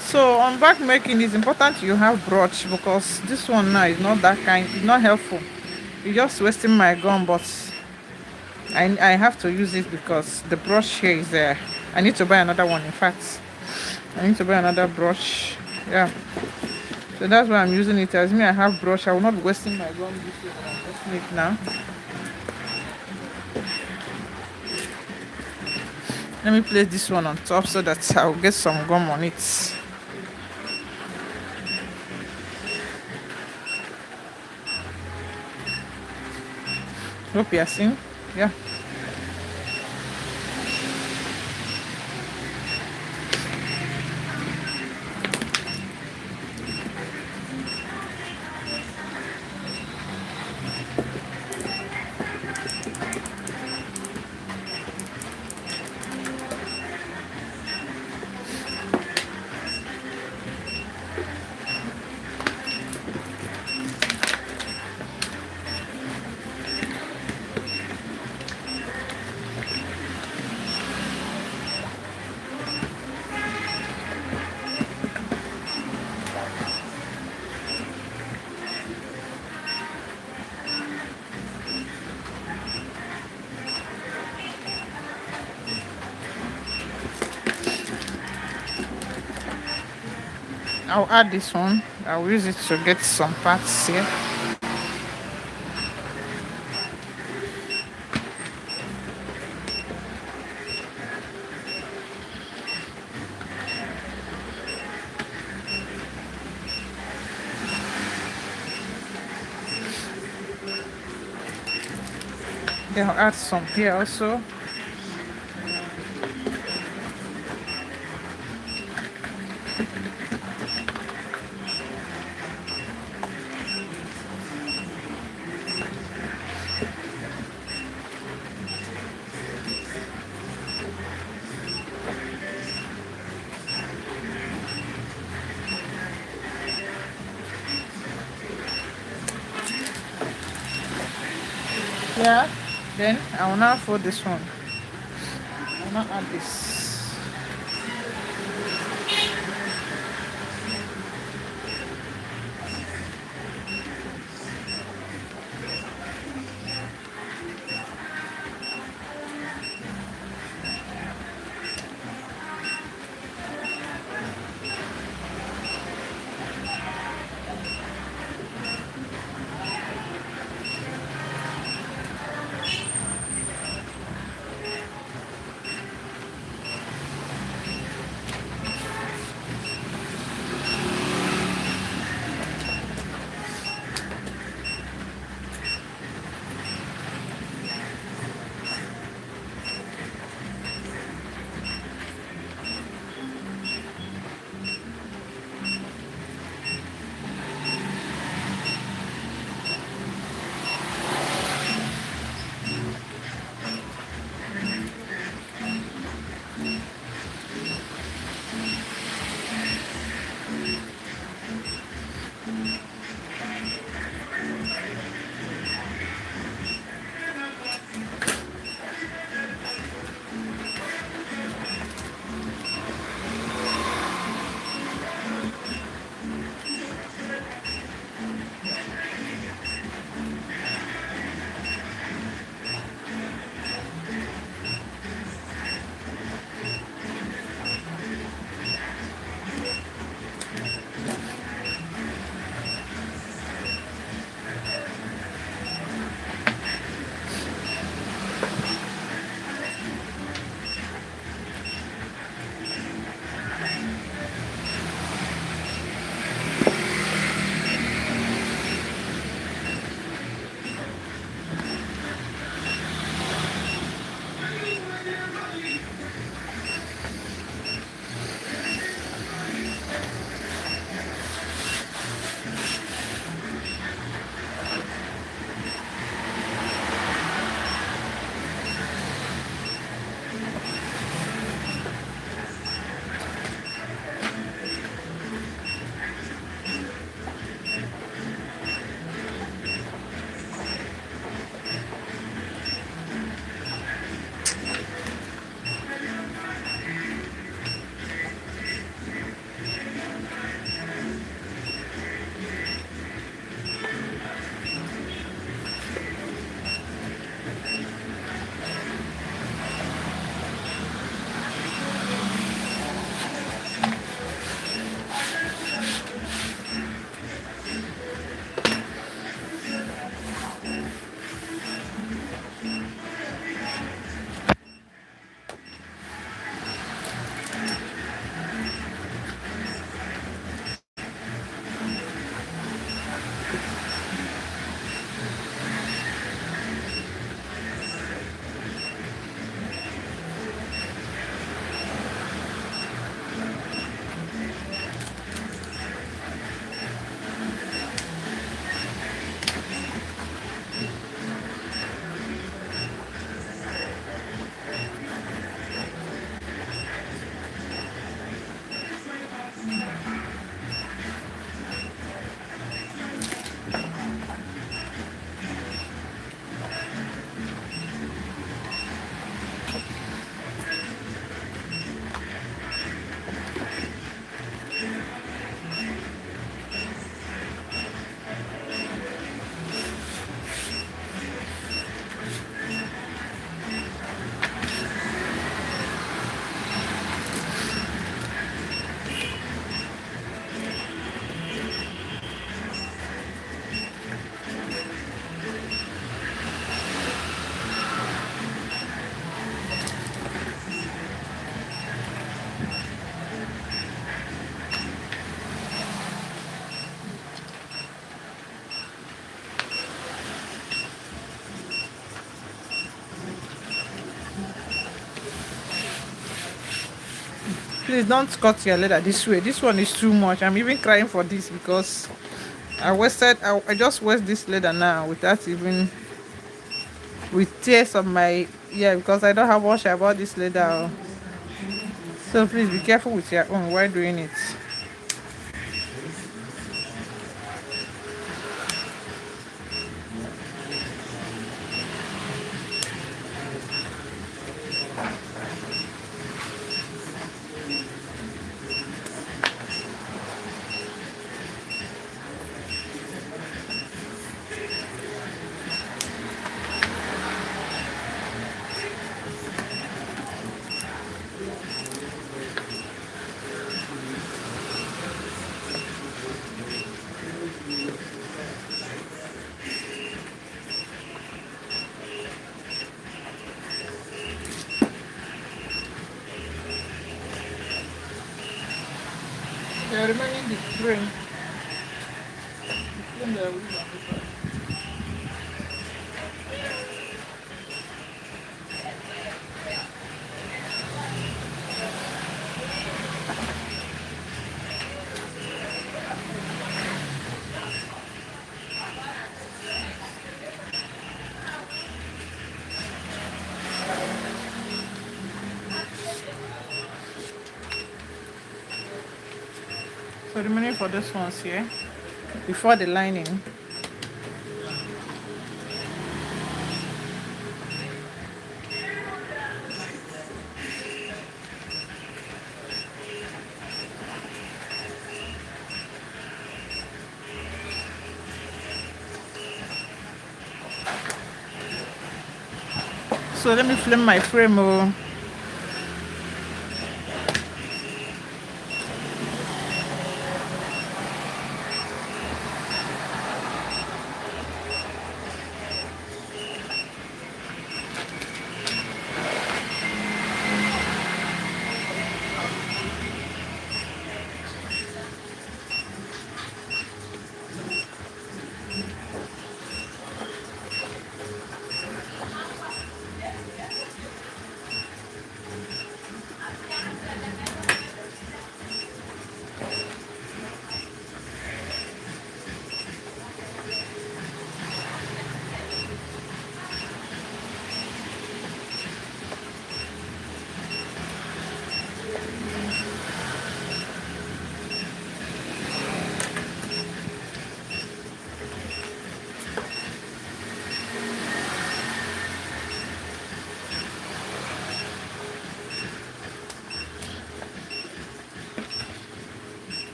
So on back making, it's important you have brush because this one now is not that kind, it's not helpful. It's just wasting my gum, but I have to use it because the brush here is there. I need to buy another one. In fact, I need to buy another brush. Yeah. So that's why I'm using it. As me, I have brush. I will not be wasting my gum this way. I'm wasting it now. Let me place this one on top so that I'll get some gum on it. Hope you are seeing. Yeah. I'll add this one. I'll use it to get some parts here. Then I'll add some here also. Yeah. Then I will now fold this one. I will now add this. Please don't cut your leather this way. This one is too much. I'm even crying for this because I just wasted this leather now without even with tears of my yeah because I don't have wash about this leather. So please be careful with your own while doing it. Yeah, remaining the frame. The frame that I will use on this one. So remaining for this ones here before the lining. So let me flame my frame. Oh.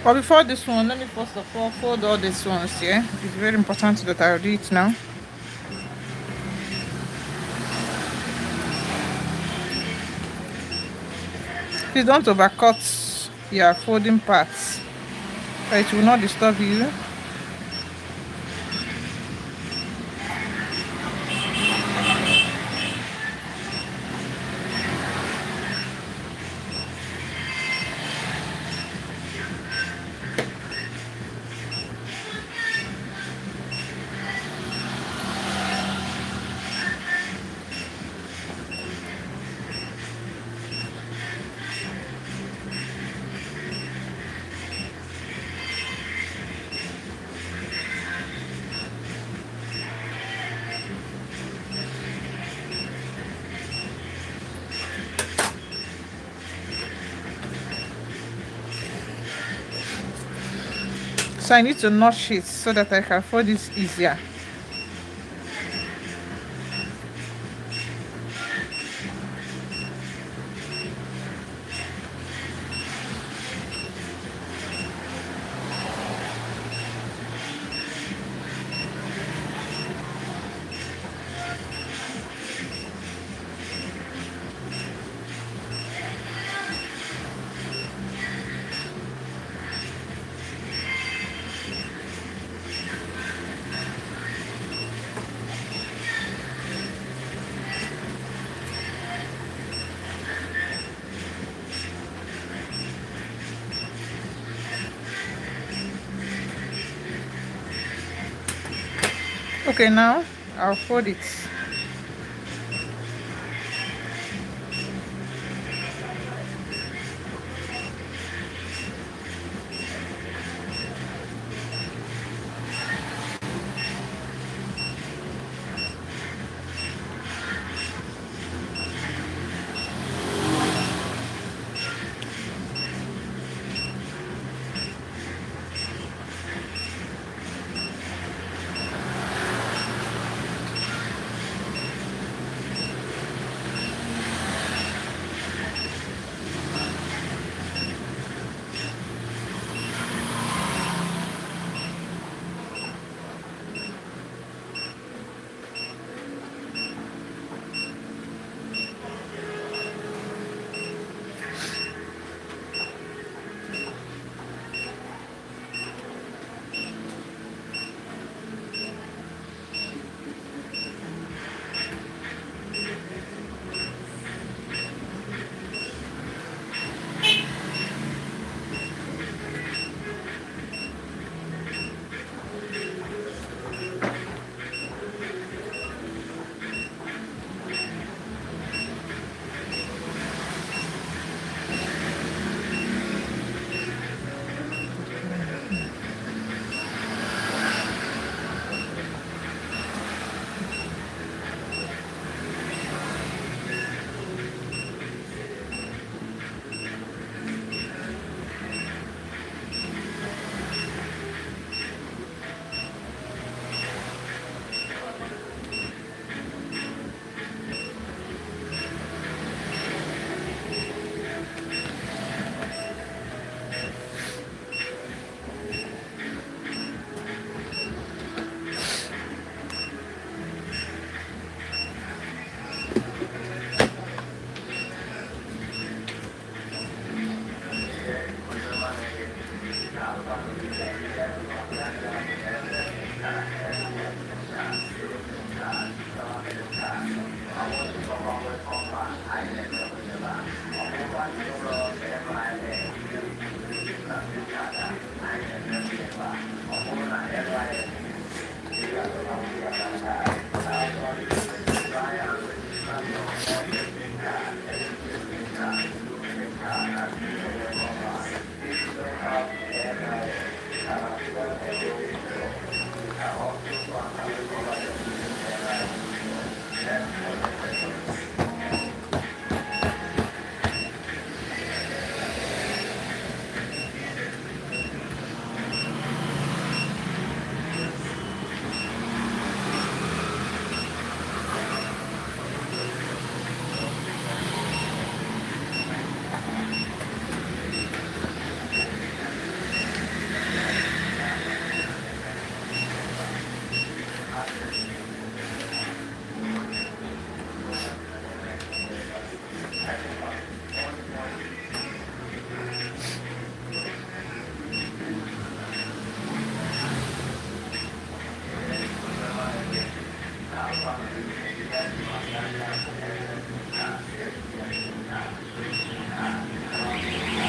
But before this one, let me first of all fold all these ones here. It's very important that I do it now. Please don't overcut your folding parts, so it will not disturb you. So I need to notch it so that I can fold this easier. Okay, now I'll fold it.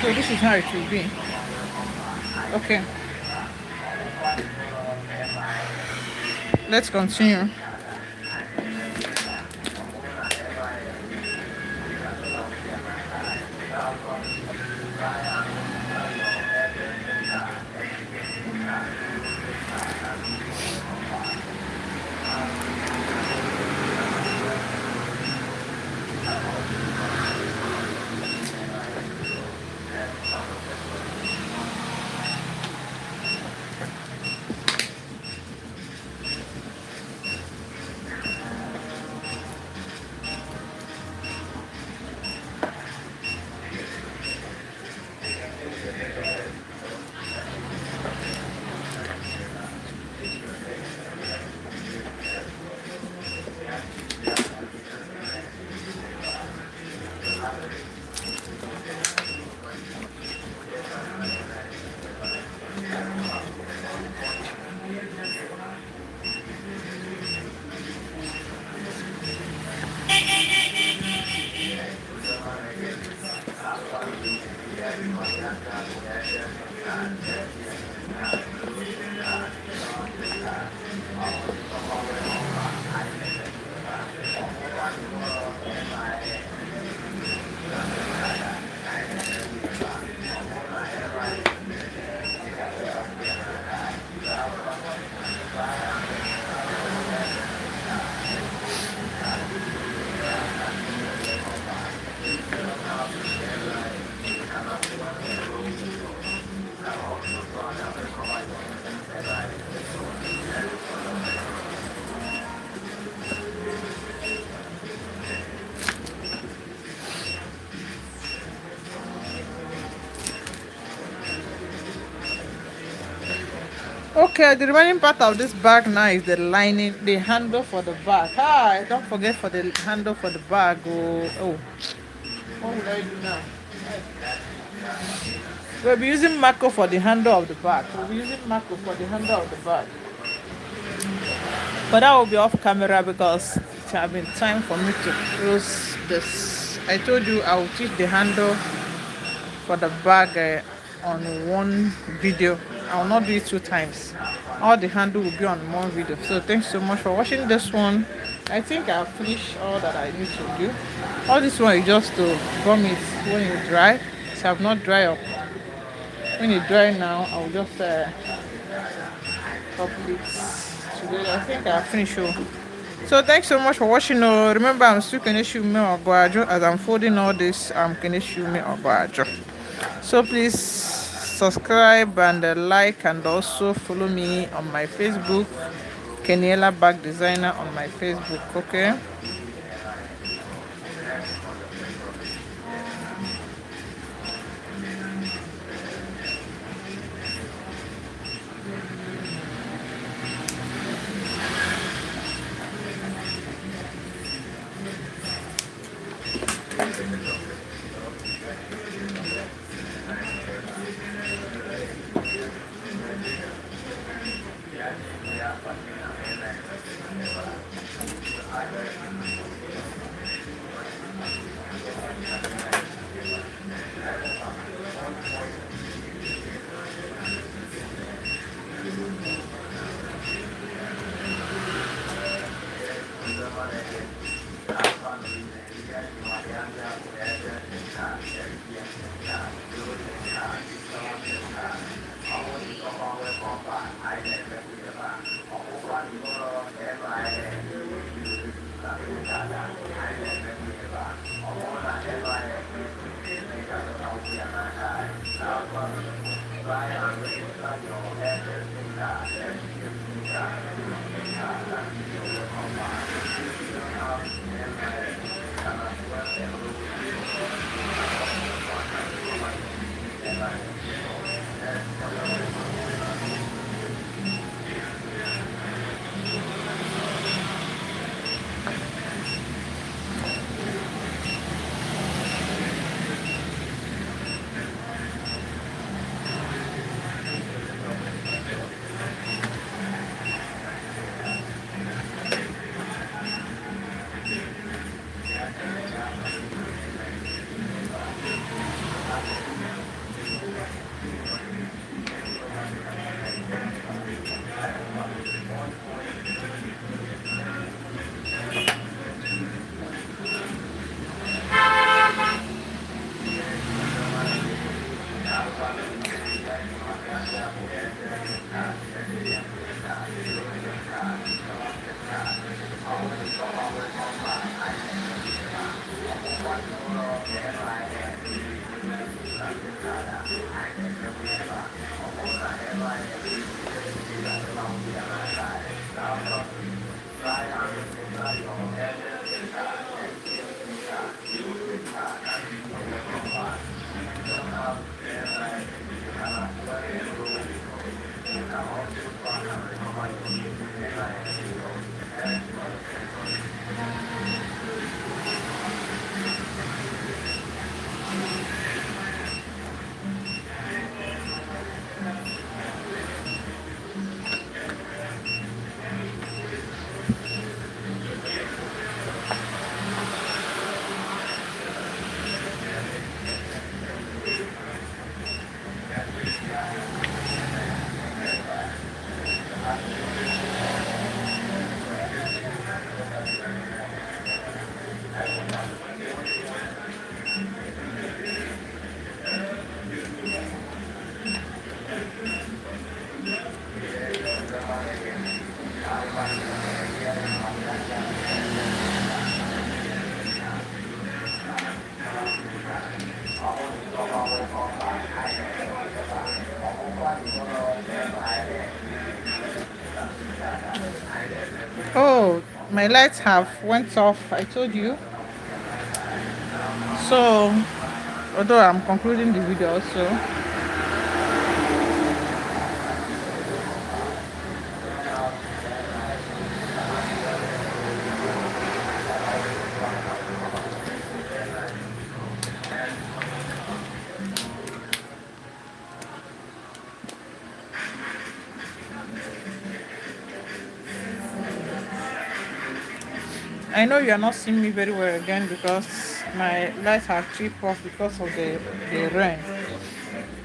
So this is how it will be. Okay, let's continue. Okay, the remaining part of this bag now is the lining, the handle for the bag. Ah, don't forget for the handle for the bag. Oh, what will I do now? We'll be using Marco for the handle of the bag. We'll be using Marco for the handle of the bag. But that will be off camera because it has been time for me to close this. I told you I will teach the handle for the bag on one video. I will not do it 2 times. All the handle will be on one video. So thanks so much for watching this one. I think I've finished all that I need to do. All this one is just to gum it when it dry. So I've not dry up. When it dry now, I'll just couple it together. I think I've finished. So thanks so much for watching. Remember, I'm still Keneshumi Ogwajo. As I'm folding all this, I'm Keneshumi Ogwajo. So please subscribe and like, and also follow me on my Facebook, Keniela Bag Designer on my Facebook. Okay. Oh, my lights have went off. I told you. So, although I'm concluding the video also, I know you are not seeing me very well again because my lights are tripped off because of the rain.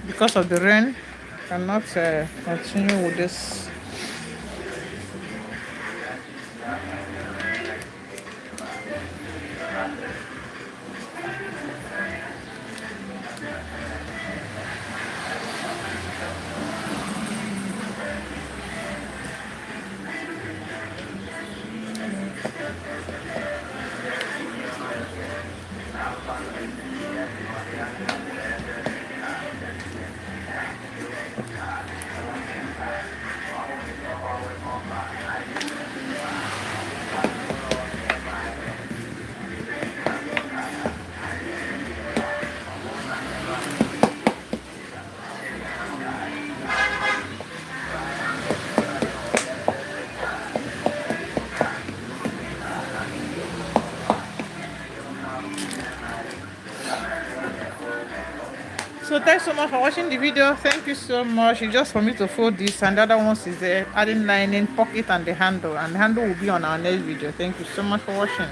Because of the rain, I cannot continue with this. So thanks so much for watching the video. Thank you so much. It's just for me to fold this, and the other ones is there, adding lining, pocket, and the handle. And the handle will be on our next video. Thank you so much for watching.